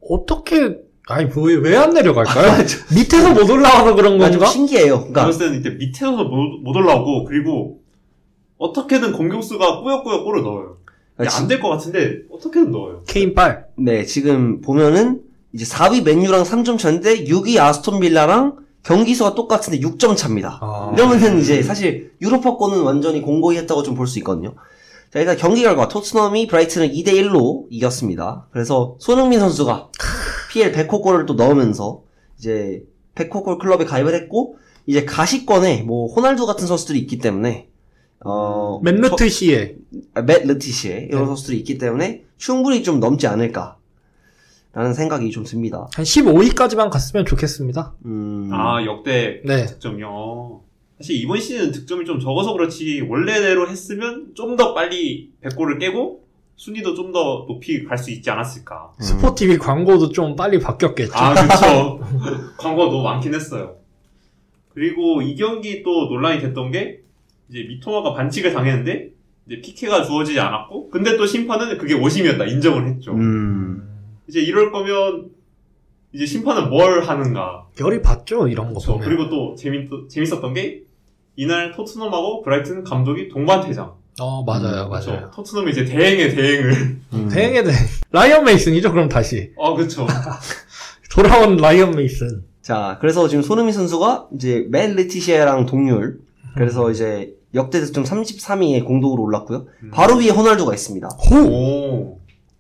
어떻게? 왜 안 내려갈까요? 밑에서 못 올라와서 그런 건가? 좀 신기해요. 그러니까 그럴 때는 이제 밑에서 못 올라오고, 그리고, 어떻게든 공격수가 꾸역꾸역 골을 넣어요. 안 될 것 같은데, 어떻게든 넣어요. 케인빨. 네, 지금 보면은, 이제 4위 맨유랑 3점 차인데, 6위 아스톤 빌라랑 경기수가 똑같은데 6점 차입니다. 이러면은 이제 사실 유로파권은 완전히 공고히 했다고 좀 볼 수 있거든요. 자, 일단 경기 결과 토트넘이 브라이튼을 2대1로 이겼습니다. 그래서 손흥민 선수가 PL 100호 골을 또 넣으면서 이제 100호 골 클럽에 가입을 했고 이제 가시권에 뭐 호날두 같은 선수들이 있기 때문에 맷 르티시에 이런 선수들이 있기 때문에 충분히 좀 넘지 않을까 라는 생각이 좀 듭니다. 한 15위까지만 갔으면 좋겠습니다. 역대 네. 득점이요. 사실 이번 시즌 득점이 좀 적어서 그렇지 원래대로 했으면 좀 더 빨리 100골을 깨고 순위도 좀 더 높이 갈 수 있지 않았을까. 스포티비 광고도 좀 빨리 바뀌었겠죠. 그쵸. 광고가 너무 많긴 했어요. 그리고 이 경기 또 논란이 됐던 게 이제 미토마가 반칙을 당했는데 이제 PK가 주어지지 않았고 근데 또 심판은 그게 오심이었다 인정을 했죠. 이제 이럴 거면 이제 심판은 뭘 하는가. 열이 받죠 이런 거 보면. 그리고 또 재밌었던 게 이날 토트넘하고 브라이튼 감독이 동반퇴장. 맞아요. 토트넘이 이제 대행의 대행을. 대행의 대행. 라이언 메이슨이죠, 그럼 다시. 그쵸. 돌아온 라이언 메이슨. 자, 그래서 지금 손흥민 선수가 이제 맨 레티시아랑 동률. 그래서 이제 역대 득점 33위에 공동으로 올랐고요. 바로 위에 호날두가 있습니다.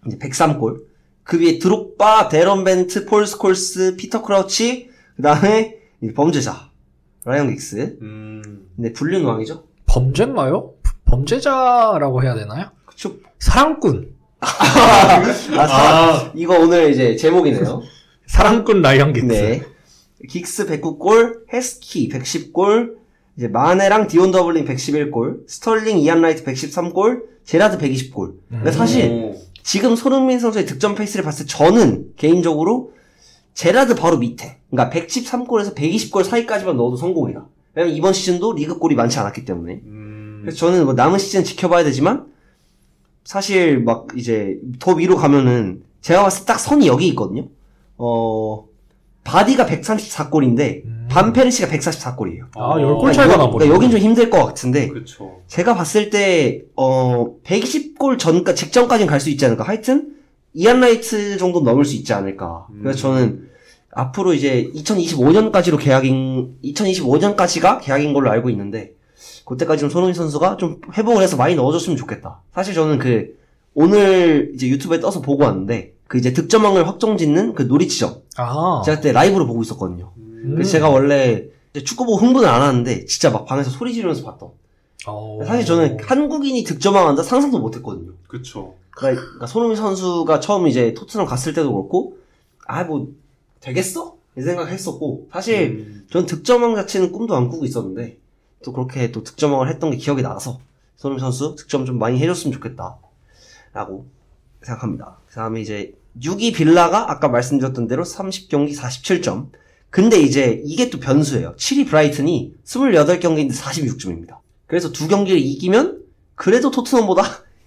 이제 103골. 그 위에 드록바, 데런 벤트, 폴 스콜스, 피터 크라우치, 그 다음에 범죄자 라이언 긱스. 근데 불륜 왕이죠? 범죄인가요? 범죄자라고 해야 되나요? 그쵸. 사랑꾼. 이거 오늘 이제 제목이네요. 사랑꾼 라이언 긱스. 네. 긱스 109골, 헤스키 110골, 이제 마네랑 디온 더블링 111골, 스털링, 이안 라이트 113골, 제라드 120골. 그러니까 사실 지금 손흥민 선수의 득점 페이스를 봤을 때 저는 개인적으로 제라드 바로 밑에, 그러니까 113골에서 120골 사이까지만 넣어도 성공이다. 왜냐면 이번 시즌도 리그 골이 많지 않았기 때문에. 그래서 저는 뭐 남은 시즌 지켜봐야 되지만 사실 막 이제 더 위로 가면은 제가 봤을 때 딱 선이 여기 있거든요. 바디가 134골인데 반페르시가 144골이에요. 10골 차이가 나버려. 그러니까 여긴 좀 힘들 것 같은데 그쵸. 제가 봤을 때 120골 직전까지는 갈 수 있지 않을까. 하여튼 이안 라이트 정도 넘을 수 있지 않을까. 그래서 저는 앞으로 이제 2025년까지가 계약인 걸로 알고 있는데 그때까지 좀 손흥민 선수가 좀 회복을 해서 많이 넣어줬으면 좋겠다. 사실 저는 오늘 이제 유튜브에 떠서 보고 왔는데 이제 득점왕을 확정짓는 노리치전. 제가 그때 라이브로 보고 있었거든요. 그래서 제가 원래 축구 보고 흥분을 안 하는데 진짜 막 방에서 소리 지르면서 봤던. 사실 저는 한국인이 득점왕 한다 상상도 못 했거든요. 그쵸. 그러니까 손흥민 선수가 처음 이제 토트넘 갔을 때도 그렇고 뭐 되겠어? 이 생각했었고 사실 저는 득점왕 자체는 꿈도 안 꾸고 있었는데 또 그렇게 또 득점왕을 했던 게 기억이 나서 손흥민 선수 득점 좀 많이 해줬으면 좋겠다 라고 생각합니다. 그 다음에 이제 6위 빌라가 아까 말씀드렸던 대로 30경기 47점. 근데 이제 이게 또 변수예요. 7위 브라이튼이 28경기인데 46점입니다. 그래서 2경기를 이기면 그래도 토트넘보다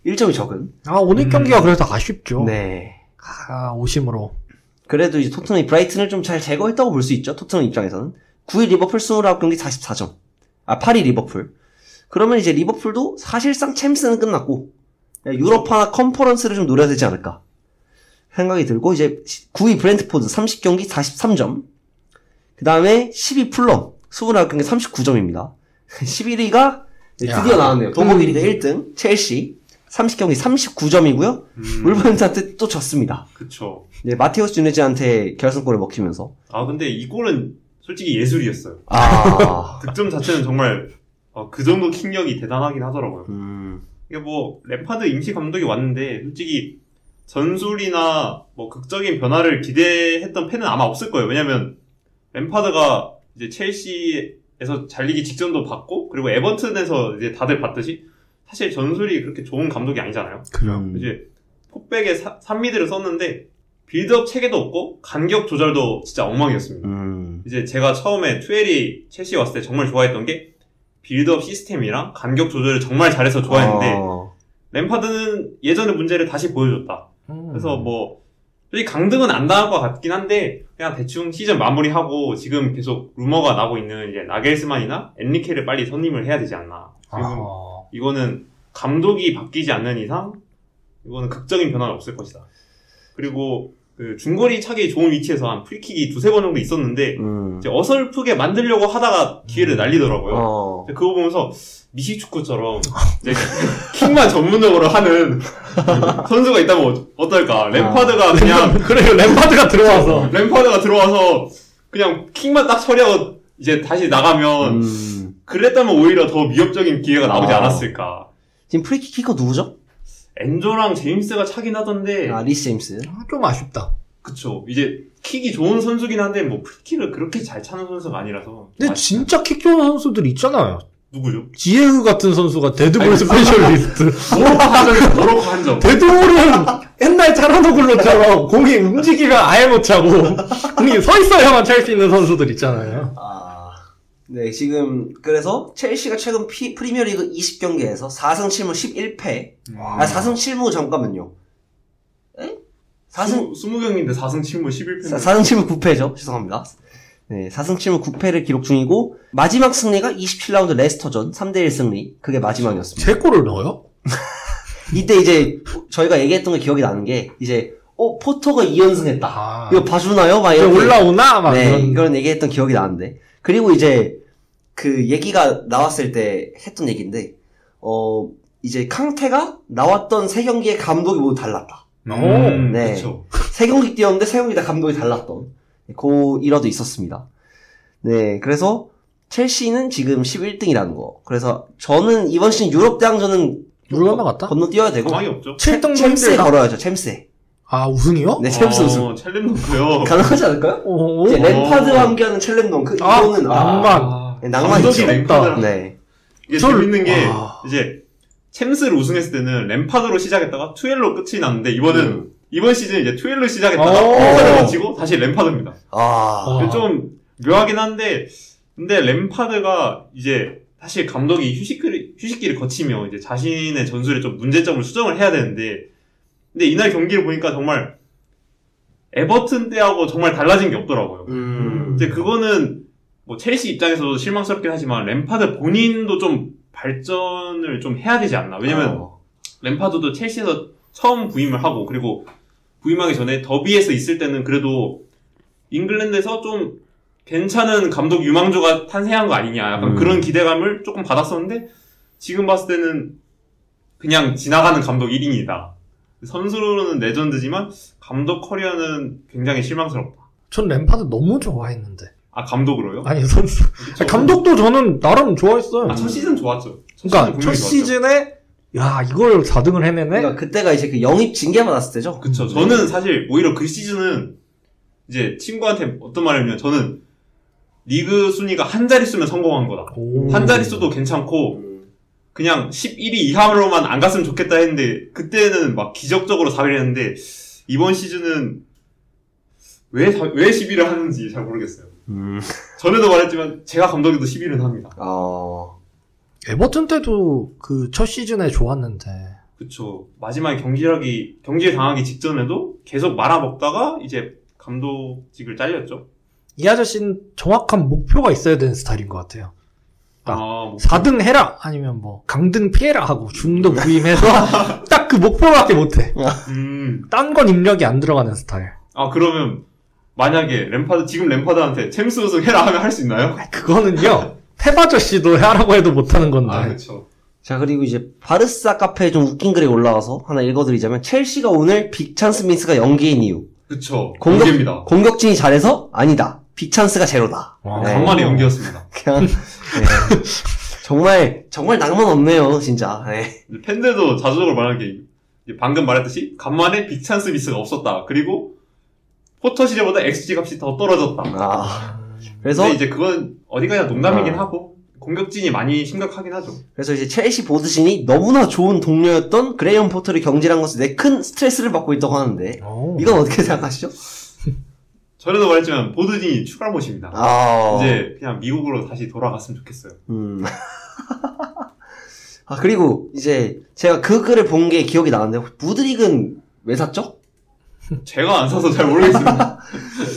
1점이 적은. 오늘 경기가 그래서 아쉽죠. 네. 오심으로. 그래도 이제 토트넘이 브라이튼을 좀 잘 제거했다고 볼 수 있죠. 토트넘 입장에서는. 9위 리버풀 29경기 44점. 8위 리버풀. 그러면 이제 리버풀도 사실상 챔스는 끝났고 유로파나 컨퍼런스를 좀 노려야 되지 않을까 생각이 들고 이제 9위 브렌트포드 30경기 43점. 그 다음에 10위 풀럼 29경기 39점입니다. 11위가 드디어 나왔네요. 동급 1위가 1등 첼시 30경기 39점이고요. 울버햄튼한테 또 졌습니다. 그쵸. 네, 마테우스 유네즈한테 결승골을 먹히면서. 근데 이 골은 솔직히 예술이었어요. 득점 자체는 정말 그 정도 킥력이 대단하긴 하더라고요. 이게 램파드 임시 감독이 왔는데 솔직히 전술이나 극적인 변화를 기대했던 팬은 아마 없을 거예요. 왜냐면 램파드가 이제 첼시에서 잘리기 직전도 봤고 그리고 에버튼에서 이제 다들 봤듯이 사실 전술이 그렇게 좋은 감독이 아니잖아요. 그럼 이제 폭백에 3미드를 썼는데 빌드업 체계도 없고 간격 조절도 진짜 엉망이었습니다. 이제 제가 처음에 투엘이 첼시 왔을 때 정말 좋아했던 게 빌드업 시스템이랑 간격 조절을 정말 잘해서 좋아했는데 램파드는 예전의 문제를 다시 보여줬다. 그래서 솔직히 강등은 안 당할 것 같긴 한데 그냥 대충 시즌 마무리하고 지금 계속 루머가 나고 있는 이제 나겔스만이나 엔리케를 빨리 선임을 해야 되지 않나. 지금 이거는 감독이 바뀌지 않는 이상 이거는 극적인 변화는 없을 것이다. 그리고 중거리 차기 좋은 위치에서 한 프리킥이 2-3번 정도 있었는데 이제 어설프게 만들려고 하다가 기회를 날리더라고요. 그거 보면서 미식축구처럼 이제 킥만 전문적으로 하는 선수가 있다면 어떨까? 램파드가 그냥 그래요. 램파드가 들어와서 그냥 킥만 딱 처리하고 이제 다시 나가면 그랬다면 오히려 더 위협적인 기회가 나오지 않았을까? 지금 프리킥 키커 누구죠? 엔조랑 제임스가 차긴 하던데. 리스 제임스. 좀 아쉽다. 그쵸. 이제 킥이 좋은 선수긴 한데 프리킥을 그렇게 잘 차는 선수가 아니라서. 근데 진짜 킥 좋은 선수들 있잖아요. 누구죠? 지에흐 같은 선수가 데드볼 스페셜리스트. 모로코 한점. 데드볼은 옛날 차라노글로처럼 공이 움직이면 아예 못 차고 공이 서 있어야만 찰 수 있는 선수들 있잖아요. 네, 지금 그래서 첼시가 최근 프리미어리그 20경기에서 4승 7무 11패. 4승 7무 잠깐만요. 20경기인데 4승 7무 11패. 4승 7무 9패죠. 죄송합니다. 네, 4승 7무 9패를 기록 중이고 마지막 승리가 27라운드 레스터전 3대1 승리. 그게 마지막이었습니다. 3골을 넣어요? 이때 이제 저희가 얘기했던 게 기억이 나는 게 이제 포터가 2연승 했다. 이거 봐주나요? 막 이렇게 올라오나? 막 그런 얘기했던 기억이 나는데 그리고 이제 그 얘기가 나왔을 때 했던 얘기인데 이제 캉테가 나왔던 3경기의 감독이 모두 달랐다. 네. 그쵸. 3경기 뛰었는데 3경기 다 감독이 달랐던 그 일화도 있었습니다. 네, 그래서 첼시는 지금 11등이라는 거. 그래서 저는 이번 시즌 유럽 대항전은 건너뛰어야 되고 가망이 없죠. 7등 챔스에 걸어야죠. 챔스에. 우승이요? 네, 챔스 우승. 첼렘동크요. 가능하지 않을까요? 이제 램파드와 함께하는 첼렘동크. 이거는 낭만이죠. 램파드. 네. 이게 재밌는 게 이제 챔스를 우승했을 때는 램파드로 시작했다가 투엘로 끝이 났는데 이번 시즌 이제 투엘로 시작했다가 램파드 거치고 다시 램파드입니다. 좀 묘하긴 한데 근데 램파드가 이제 사실 감독이 휴식기를 거치며 이제 자신의 전술에 좀 문제점을 수정을 해야 되는데 근데 이날 경기를 보니까 정말 에버튼 때하고 정말 달라진 게 없더라고요. 이제 그거는 뭐 첼시 입장에서도 실망스럽긴 하지만 램파드 본인도 좀 발전을 좀 해야 되지 않나. 왜냐면 램파드도 첼시에서 처음 부임을 하고 그리고 부임하기 전에 더비에서 있을 때는 그래도 잉글랜드에서 좀 괜찮은 감독 유망주가 탄생한 거 아니냐. 약간 그런 기대감을 조금 받았었는데 지금 봤을 때는 그냥 지나가는 감독 1인이다. 선수로는 레전드지만 감독 커리어는 굉장히 실망스럽다. 전 램파드 너무 좋아했는데. 아, 감독으로요? 아니, 선수. 감독도 저는 나름 좋아했어요. 아, 첫 시즌 좋았죠. 그러니까 첫 시즌에 야, 이걸 4등을 해내네? 그러니까 그때가 이제 그 영입 징계 받았을 때죠? 그쵸. 저는 사실 오히려 그 시즌은 이제 친구한테 어떤 말을 하면 저는 리그 순위가 한 자릿수면 성공한 거다. 한 자릿수도 괜찮고 그냥 11위 이하로만 안 갔으면 좋겠다 했는데 그때는 막 기적적으로 4위를 했는데 이번 시즌은 왜 10위를 하는지 잘 모르겠어요. 전에도 말했지만 제가 감독에도 10위를 합니다. 에버튼 때도 그 첫 시즌에 좋았는데. 그쵸. 마지막에 경기에 당하기 직전에도 계속 말아먹다가 이제 감독직을 잘렸죠. 이 아저씨는 정확한 목표가 있어야 되는 스타일인 것 같아요. 아, 4등 해라! 아니면 뭐, 강등 피해라! 하고 중도 부임해서 딱 그 목표밖에 못해. 딴 건 입력이 안 들어가는 스타일. 아, 그러면 만약에 지금 램파드한테 챔스 우승 해라 하면 할 수 있나요? 그거는요, 펩 아저씨도 하라고 해도 못하는 건데. 아, 그쵸. 자, 그리고 이제 바르사 카페에 좀 웃긴 글이 올라와서 하나 읽어드리자면 첼시가 오늘 빅찬 스미스가 연기인 이유. 그쵸. 연기입니다. 공격진이 잘해서? 아니다. 빅찬스가 제로다. 간만에 연기였습니다. 그냥 정말 낭만 없네요, 진짜. 네. 팬들도 자주적으로 말하는 게 방금 말했듯이 간만에 빅찬스 미스가 없었다. 그리고 포터 시절보다 XG 값이 더 떨어졌다. 그래서 근데 이제 그건 어디가냐 농담이긴 하고 공격진이 많이 심각하긴 하죠. 그래서 이제 첼시 보드진이 너무나 좋은 동료였던 그레이엄 포터를 경질한 것에 대해 큰 스트레스를 받고 있다고 하는데 이건 어떻게 생각하시죠? 전에도 말했지만 보드진이 추가할 못입니다. 이제 그냥 미국으로 다시 돌아갔으면 좋겠어요. 그리고 이제 제가 그 글을 본 게 기억이 나는데 무드릭은 왜 샀죠? 제가 안 사서 잘 모르겠습니다.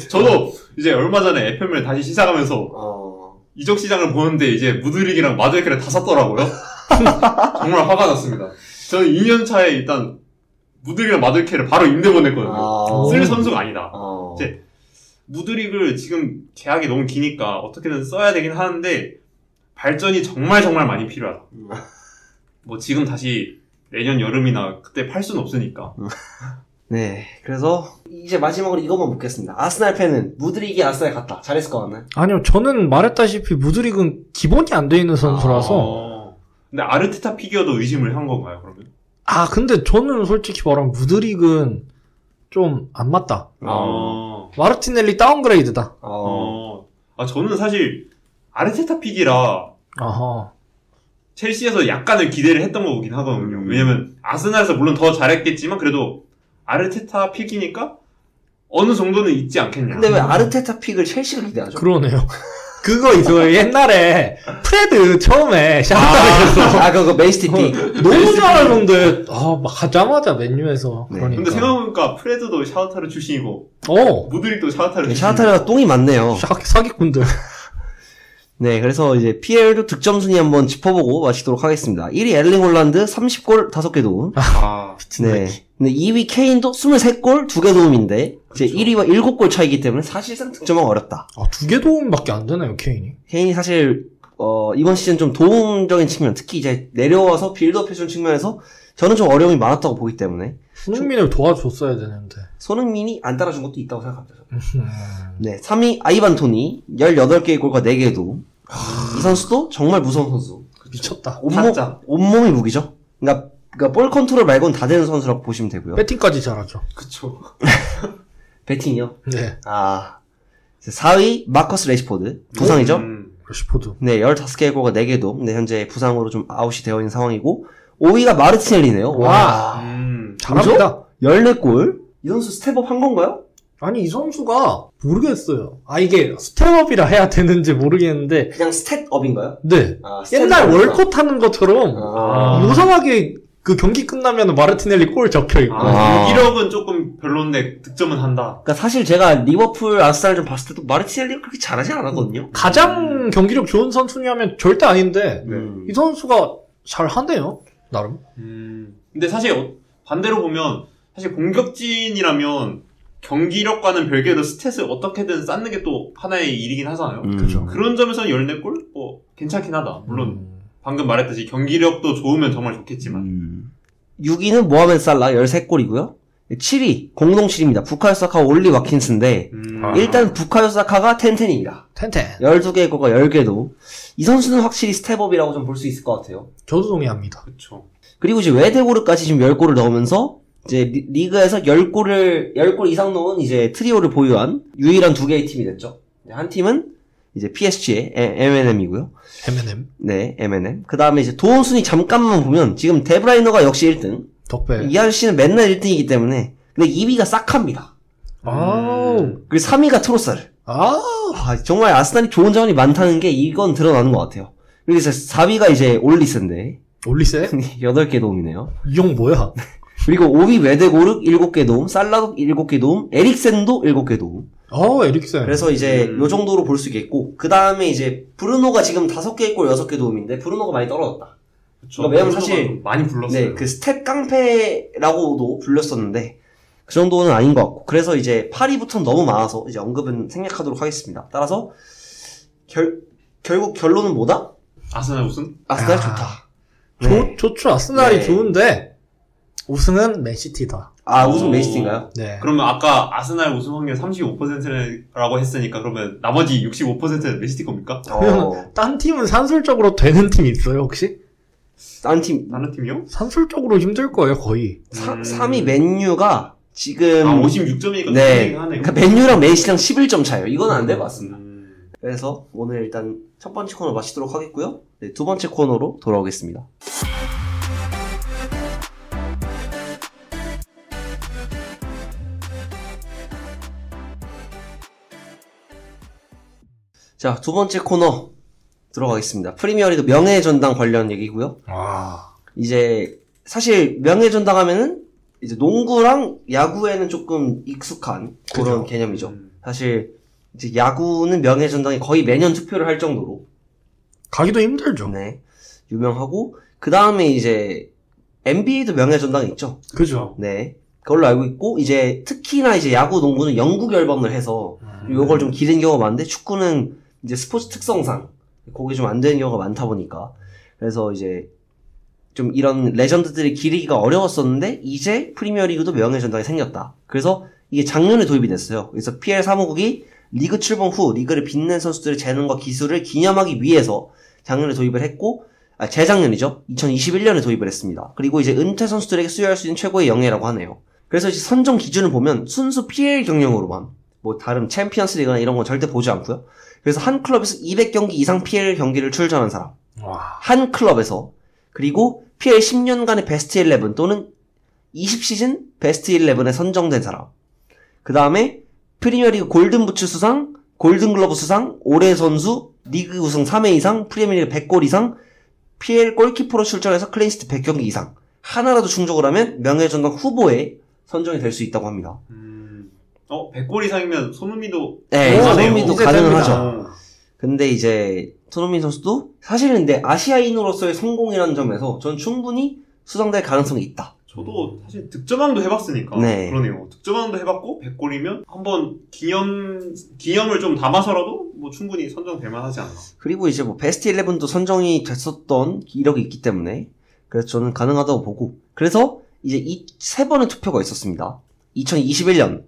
저도 이제 얼마 전에 FM을 다시 시작하면서 이적 시장을 보는데 이제 무드릭이랑 마두에케를 다 샀더라고요. 정말 화가 났습니다. 저는 2년 차에 일단 무드릭이랑 마두에케를 바로 임대 보냈거든요. 쓸 선수가 아니다. 이제 무드릭을 지금 계약이 너무 기니까 어떻게든 써야 되긴 하는데 발전이 정말 많이 필요하다. 뭐 지금 다시 내년 여름이나 그때 팔 수는 없으니까. 네, 그래서 이제 마지막으로 이것만 묻겠습니다. 아스날 팬은 무드릭이 아스날에 갔다. 잘했을 것 같나요? 아니요, 저는 말했다시피 무드릭은 기본이 안 돼 있는 선수라서. 근데 아르테타 피규어도 의심을 한 건가요, 그러면? 근데 저는 솔직히 말하면 무드릭은 좀 안 맞다. 마르티넬리 다운그레이드다. 저는 사실 아르테타 픽이라 첼시에서 약간의 기대를 했던 거긴 하거든요. 왜냐면 아스날에서 물론 더 잘했겠지만 그래도 아르테타 픽이니까 어느 정도는 있지 않겠냐. 근데 왜 아르테타 픽을 첼시가 기대하죠? 그러네요. 그거 있어요. 옛날에 프레드 처음에 샤흐타르에서 그거 메이스티 픽 너무 잘하는데 막 가자마자 맨유에서. 네. 그러니까. 근데 생각해보니까 프레드도 샤흐타르 출신이고 무드릭도 샤흐타르 출신이고 샤흐타르가 똥이 많네요. 사기꾼들. 네, 그래서 이제 PL도 득점 순위 한번 짚어보고 마치도록 하겠습니다. 1위 에르링 홀란드 30골 5개 도움. 네. 근데 2위 케인도 23골 2개 도움인데 이제 1위와 7골 차이기 때문에 사실상 득점은 어렵다. 2개 도움밖에 안 되나요, 케인이? 케인이 사실 이번 시즌 좀 도움적인 측면, 특히 이제 내려와서 빌드업 해준 측면에서 저는 좀 어려움이 많았다고 보기 때문에 손흥민을 도와줬어야 되는데 손흥민이 안 따라준 것도 있다고 생각합니다. 네, 3위 아이반 토니 18개의 골과 4개의 도움. 이 선수도 정말 무서운 선수. 미쳤다. 온몸이 무기죠. 그러니까 볼 컨트롤 말고는 다 되는 선수라고 보시면 되고요. 배팅까지 잘하죠. 그쵸. 배팅이요? 네. 4위 마커스 레시포드. 부상이죠? 레시포드. 네, 15개의 골과 4개의 도움. 네, 현재 부상으로 좀 아웃이 되어 있는 상황이고 5위가 마르티넬리네요. 와. 잘합니다. 14골? 이 선수 스텝업 한 건가요? 아니, 이 선수가 모르겠어요. 이게 스텝업이라 해야 되는지 모르겠는데 그냥 스탯업인가요? 네. 옛날 월컷 하는 것처럼 요상하게 그 경기 끝나면 마르티넬리 골 적혀있고. 경기력은 조금 별론데 득점은 한다. 그러니까 사실 제가 리버풀 아스날 좀 봤을 때도 마르티넬리가 그렇게 잘하진 않았거든요. 가장 경기력 좋은 선수냐면 절대 아닌데, 이 선수가 잘하네요, 나름. 근데 사실 반대로 보면, 사실 공격진이라면 경기력과는 별개로 스탯을 어떻게든 쌓는 게 또 하나의 일이긴 하잖아요. 그죠. 그런 점에서는 14골? 괜찮긴 하다. 물론, 방금 말했듯이 경기력도 좋으면 정말 좋겠지만. 6위는 모하메드 살라 13골이고요. 7위 공동 7위입니다. 부카요 사카와 올리 와킨스인데 일단 부카요 사카가 10-10입니다. 12개의 골과 10개도. 이 선수는 확실히 스텝업이라고 좀 볼 수 있을 것 같아요. 저도 동의합니다. 그쵸. 그리고 이제 외대고르까지 지금 10골을 넣으면서 이제 리그에서 10골 이상 넣은 이제 트리오를 보유한 유일한 2개의 팀이 됐죠. 한 팀은 이제 PSG의 M&M이고요. M&M. 네, M&M. 그 다음에 이제 도움 순위 잠깐만 보면 지금 데브라이너가 역시 1등. 덕배. 이 아저씨는 맨날 1등이기 때문에. 근데 2위가 사카입니다. 아우. 그리고 3위가 트로사르. 정말 아스날이 좋은 자원이 많다는 게 이건 드러나는 것 같아요. 그리고 이제 4위가 이제 올리스인데. 올리세? 8개 도움이네요. 이 형 뭐야? 그리고 5위 웨데고르 7개 도움, 살라도 7개 도움, 에릭센도 7개 도움. 에릭센. 그래서 이제 요 정도로 볼 수 있겠고, 그 다음에 이제 브루노가 지금 5개 골 6개 도움인데 브루노가 많이 떨어졌다. 그쵸. 그러니까 왜냐면 사실 많이 불렀어요. 네, 그 스텝 깡패라고도 불렸었는데 그 정도는 아닌 것 같고, 그래서 이제 8위부터는 너무 많아서 이제 언급은 생략하도록 하겠습니다. 따라서 결국 결론은 뭐다? 아스날 우승? 아스날 좋다. 네. 좋죠. 아스날이 네. 좋은데 우승은 맨시티다. 우승 맨시티인가요? 네. 그러면 아까 아스날 우승 확률 35%라고 했으니까 그러면 나머지 65%는 맨시티 겁니까? 딴 팀은 산술적으로 되는 팀이 있어요, 혹시? 다른 팀이요? 산술적으로 힘들 거예요, 거의. 3위 맨유가 지금 56점이니까 네. 하네요. 그러니까 맨유랑 맨시티랑 11점 차예요. 이건 안 될 것 같습니다. 그래서 오늘 일단 첫 번째 코너 마치도록 하겠고요. 네, 두 번째 코너로 돌아오겠습니다. 자, 두 번째 코너 들어가겠습니다. 프리미어리그 명예전당 관련 얘기고요. 이제 사실 명예전당 하면은 이제 농구랑 야구에는 조금 익숙한 그런 개념이죠. 사실 이제 야구는 명예전당이 거의 매년 투표를 할 정도로 가기도 힘들죠. 네, 유명하고 그 다음에 이제 NBA도 명예전당이 있죠. 그죠. 네, 그걸로 알고 있고 이제 특히나 이제 야구, 농구는 영구 결번을 해서 요걸 좀 기른 경우가 많은데 축구는 이제 스포츠 특성상 그게 좀 안 되는 경우가 많다 보니까 그래서 이제 좀 이런 레전드들이 기르기가 어려웠었는데 이제 프리미어리그도 명예전당이 생겼다. 그래서 이게 작년에 도입이 됐어요. 그래서 PL 사무국이 리그 출범 후 리그를 빛낸 선수들의 재능과 기술을 기념하기 위해서 작년에 도입을 했고 재작년이죠. 2021년에 도입을 했습니다. 그리고 이제 은퇴 선수들에게 수여할 수 있는 최고의 영예라고 하네요. 그래서 이제 선정 기준을 보면 순수 PL 경영으로만 뭐 다른 챔피언스 리그나 이런 건 절대 보지 않고요. 그래서 한 클럽에서 200경기 이상 PL 경기를 출전한 사람. 한 클럽에서. 그리고 PL 10년간의 베스트 11 또는 20시즌 베스트 11에 선정된 사람. 그 다음에 프리미어리그 골든부츠 수상, 골든글러브 수상, 올해 선수, 리그 우승 3회 이상, 프리미어리그 100골 이상, PL 골키퍼로 출전해서 클린시트 100경기 이상. 하나라도 충족을 하면 명예전당 후보에 선정이 될 수 있다고 합니다. 100골 이상이면 손흥민도 네, 손흥민도 가능은 됩니다. 하죠. 근데 이제 손흥민 선수도 사실은 근데 아시아인으로서의 성공이라는 점에서 전 충분히 수상될 가능성이 있다. 저도 사실 득점왕도 해봤으니까 네. 그러네요. 득점왕도 해봤고 100골이면 한번 기념을 좀 담아서라도 뭐 충분히 선정될 만하지 않나. 그리고 이제 뭐 베스트 11도 선정이 됐었던 이력이 있기 때문에 그래서 저는 가능하다고 보고 그래서 이제 이 세 번의 투표가 있었습니다. 2021년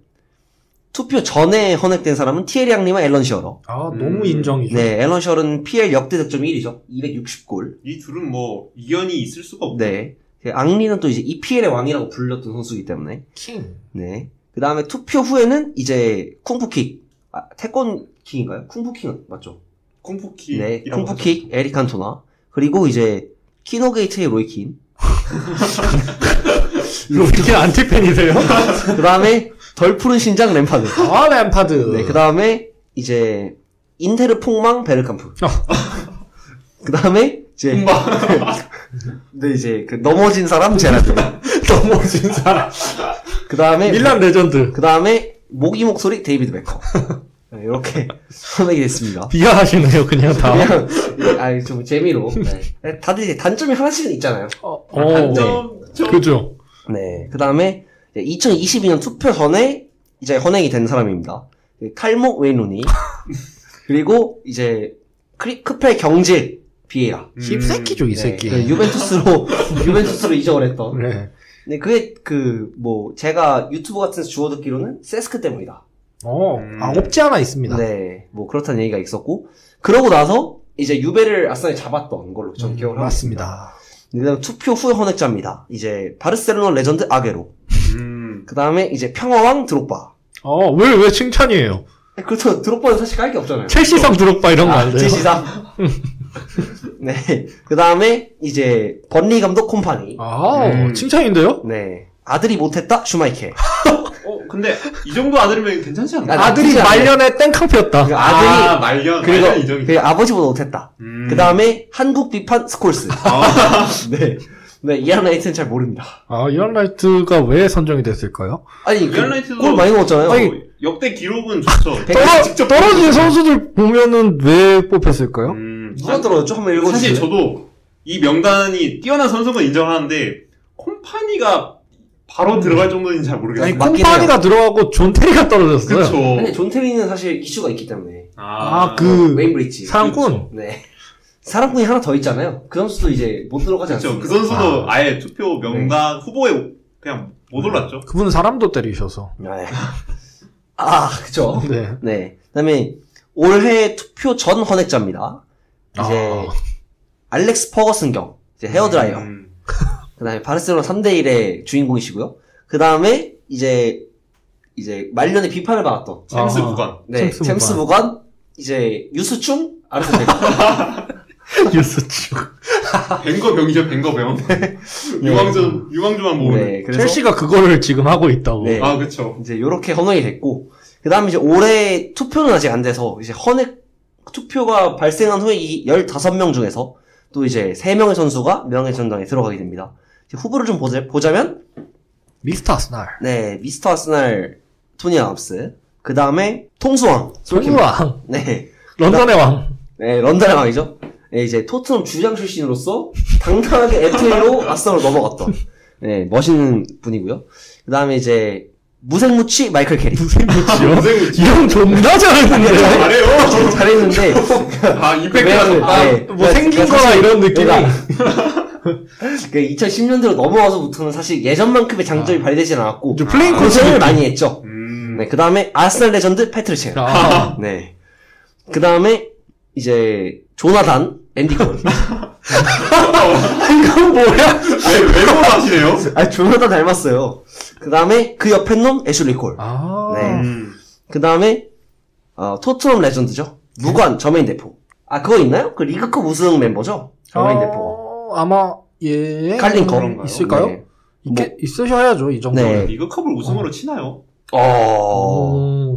투표 전에 헌액된 사람은 티에리 앙리와 앨런 시어러. 너무 인정이죠. 네, 앨런 시어러는 PL 역대 득점 1위죠. 260골. 이 둘은 뭐 이견이 있을 수가 없고. 네. 앙리는 또 이제 EPL의 왕이라고 불렸던 선수이기 때문에. 킹. 네. 그 다음에 투표 후에는 이제 쿵푸킥. 태권킹인가요? 쿵푸킹은 맞죠? 쿵푸킥. 네. 쿵푸킥 에릭 칸토나. 그리고 이제 키노게이트의 로이킨. 로이킨 안티팬이세요? 그 다음에 덜 푸른 신장 램파드. 램파드. 네. 그 다음에 이제 인테르 폭망 베르캄프. 그 다음에 이제 근데 이제 그 넘어진 사람 제라드. 넘어진 사람. 그 다음에 밀란 레전드. 그 다음에 모기 목소리 데이비드 베커. 네, 이렇게 선택이 됐습니다. 비하하시네요, 그냥 다. 그냥 아니 좀 재미로. 네. 다들 이제 단점이 하나씩은 있잖아요. 단점 좀 그죠. 네. 그 다음에 2022년 투표 전에 이제 헌액이 된 사람입니다. 칼모 웨이누니. 그리고 이제 크펠 경질 비에라. 씹새끼죠, 이 새끼. 네, 유벤투스로 이적을 했던. 네. 네, 그게 제가 유튜브 같은 데서 주워 듣기로는 세스크 때문이다. 없지 않아 있습니다. 네, 뭐 그렇다는 얘기가 있었고, 그러고 나서 이제 유베를 아스날이 잡았던 걸로 저는 기억을 하고 맞습니다. 있습니다. 그다음 투표 후 헌액자입니다. 이제 바르셀로나 레전드 아게로. 그 다음에 이제 평화왕 드록바. 왜 칭찬이에요? 그렇죠. 드록바는 사실 깔 게 없잖아요. 첼시상 드록바 이런 거 아니에요? 첼시상. 네. 그 다음에 이제 번리 감독 콤파니. 칭찬인데요? 네. 아들이 못했다 슈마이케. 근데 이 정도 아들이면 괜찮지 않나? 아들이 말년에 땡깡 피웠다. 아들이 말년 이정이. 그 아버지보다 못했다. 그 다음에 한국 비판 스콜스. 네. 네, 이안 라이트는 잘 모릅니다. 이안 라이트가 왜 선정이 됐을까요? 아니, 이안 라이트도 골 많이 넣었잖아요. 아니, 역대 기록은 좋죠. 떨어진 선수들 보면은 왜 뽑혔을까요? 누가 떨어졌죠? 한번 읽어주세요. 사실 저도 이 명단이 뛰어난 선수건 인정하는데 콤파니가 바로 들어갈 정도인지 잘 모르겠어요. 아니, 콤파니가 들어가고 존 테리가 떨어졌어요. 그쵸. 근데 존 테리는 사실 이슈가 있기 때문에. 웨인 브리치. 사랑꾼. 그렇죠. 네. 사랑꾼이 하나 더 있잖아요. 그 선수도 이제 못 들어가지 않습니까? 그 선수도 아예 투표 명단 후보에 그냥 못 올랐죠. 그분은 사람도 때리셔서. 네. 그쵸. 네. 네. 그 다음에 올해 투표 전 헌액자입니다. 이제 알렉스 퍼거슨 경. 이제 헤어드라이어. 그 다음에 바르셀로나 3대1의 주인공이시고요. 그 다음에 이제 말년에 비판을 받았던 챔스 무관. 네. 챔스 무관. 이제 유수충 아르센 유스축. 뱅거병이죠, 뱅거병. 유망주만 모으는. 네, 그래서 첼시가 그거를 지금 하고 있다고. 네. 그쵸. 이제 요렇게 헌액이 됐고, 그 다음에 이제 올해 투표는 아직 안 돼서, 이제 헌액 투표가 발생한 후에 이 15명 중에서 또 이제 3명의 선수가 명예전당에 들어가게 됩니다. 이제 후보를 좀 보자면, 미스터 아스날. 네, 미스터 아스날 토니 아담스. 그 다음에 통수왕. 솔키왕. 네. 런던의 왕. 네, 런던의 왕이죠. 네, 이제 토트넘 주장 출신으로서 당당하게 FA로 아스널로 넘어갔던 네, 멋있는 분이고요. 그 다음에 이제 무생무치 마이클 캐리. 무생무치요? 이형 존나 잘했는데. 잘해요. 잘했는데 임팩트가 뭐 생긴 거나 이런 느낌이. 그 2010년대로 넘어와서부터는 사실 예전만큼의 장점이 발휘되진 않았고 플레잉 고생을 많이 했죠. 네, 그 다음에 아스날 레전드 패트리체. 네. 그 다음에 이제 조나단 앤디 콜. 이건 뭐야? 왜 하시네요? 조나단 닮았어요. 그 다음에 그 옆에 놈 애슐리 콜. 네. 그 다음에 토트넘 레전드죠. 무관 저메인 데포. 그거 있나요? 그 리그컵 우승 멤버죠. 저메인 데포가. 아마 예. 칼린컵 있을까요? 네. 있으셔야죠, 이 정도는. 네. 리그컵을 우승으로 치나요?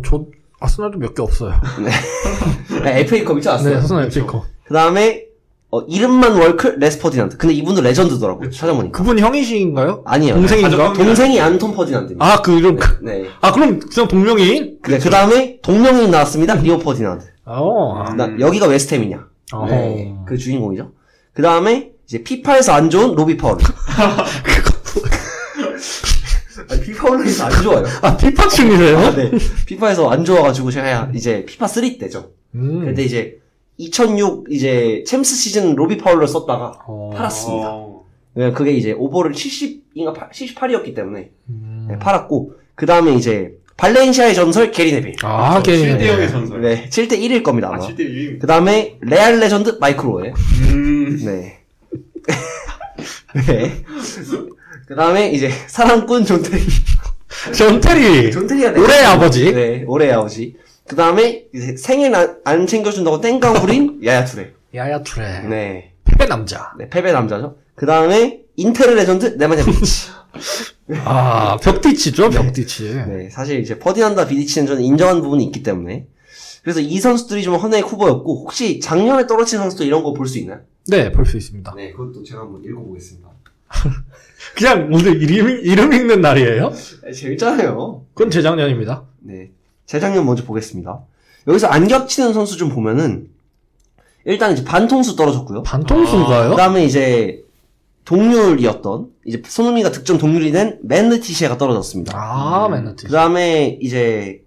저 아스날도 몇 개 없어요. 네. FA컵 있지 않았어요? 네, 아스날 FA컵. 그 다음에 이름만 월클 레스 퍼디난드. 근데 이분도 레전드더라고요. 찾아보니까. 그분 형이신가요? 아니에요. 동생인가? 동생이 안톤 퍼디난드입니다. 그 이름. 네. 그럼 그냥 동명이인? 네, 그 다음에 동명이인 나왔습니다. 리오 퍼디난드. 여기가 웨스트햄이냐. 네. 그 주인공이죠. 그 다음에 이제 피파에서 안 좋은 로비 파울루. 피파에서 안 좋아요. 피파충이세요? 네. 피파에서 안 좋아가지고 제가 이제 피파 3 때죠. 근데 이제 2006 이제 챔스 시즌 로비 파울러를 썼다가 팔았습니다. 왜냐면 그게 이제 오버를 70인가 78이었기 때문에 네, 팔았고 그 다음에 이제 발렌시아의 전설 게리 네빌. 7대 0의 전설. 네, 7대 1일 겁니다. 아마. 7대 1. 그 다음에 레알 레전드 마이크로에. 네. 네. 그 다음에 이제 사랑꾼 존테리. 존테리가 올해의 아버지. 네, 올해의 아버지. 그 다음에 생일 안 챙겨준다고 땡깡 부린 야야투레. 야야투레. 네. 패배 남자. 네, 패배 남자죠. 그 다음에 인테르 레전드 네마냐 비디치. 벽디치죠, 벽디치. 네, 사실 이제 퍼디난다 비디치는 저는 인정하는 부분이 있기 때문에. 그래서 이 선수들이 좀 헌액 후보였고, 혹시 작년에 떨어진 선수들 이런 거 볼 수 있나요? 네, 볼 수 있습니다. 네, 그것도 제가 한번 읽어보겠습니다. 그냥 오늘 이름 읽는 날이에요? 재밌잖아요. 그건 재작년입니다. 네. 재작년 먼저 보겠습니다. 여기서 안 겹치는 선수 좀 보면은, 일단 이제 반통수 떨어졌고요. 반통수인가요? 그 다음에 이제, 동률이었던, 이제 손흥민과 득점 동률이 된 맨르티시아가 떨어졌습니다. 맨나티. 그 다음에 이제,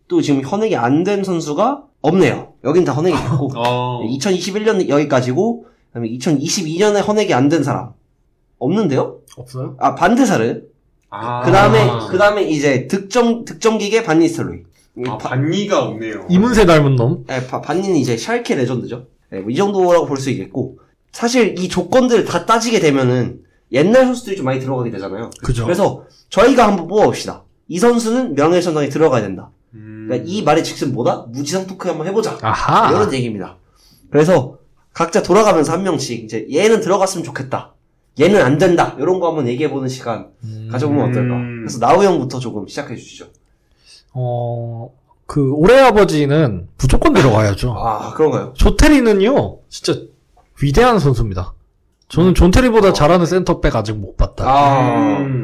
또 지금 현액이 안 된 선수가 없네요. 여긴 다 헌액이 됐고, 2021년 여기까지고, 그 다음에 2022년에 헌액이 안 된 사람. 없는데요? 없어요? 반데사르. 그 다음에 이제 득점기계 반니스텔로이. 반니가 없네요. 이문세 닮은 놈? 네, 반니는 이제 샬케 레전드죠. 네, 이 정도라고 볼 수 있겠고. 사실 이 조건들을 다 따지게 되면은 옛날 선수들이 좀 많이 들어가게 되잖아요. 그죠. 그래서 저희가 한번 뽑아봅시다. 이 선수는 명예전당에 들어가야 된다. 그러니까 이 말의 즉슨 뭐다? 무지성 토크 한번 해보자. 아하. 이런 얘기입니다. 그래서 각자 돌아가면서 한 명씩 이제 얘는 들어갔으면 좋겠다. 얘는 안 된다. 이런 거 한번 얘기해보는 시간 가져보면 어떨까. 그래서 나우 형부터 조금 시작해 주시죠. 올해 아버지는 무조건 들어가야죠. 그런가요? 조테리는요, 진짜 위대한 선수입니다. 저는 존 테리보다 잘하는 센터백 아직 못 봤다.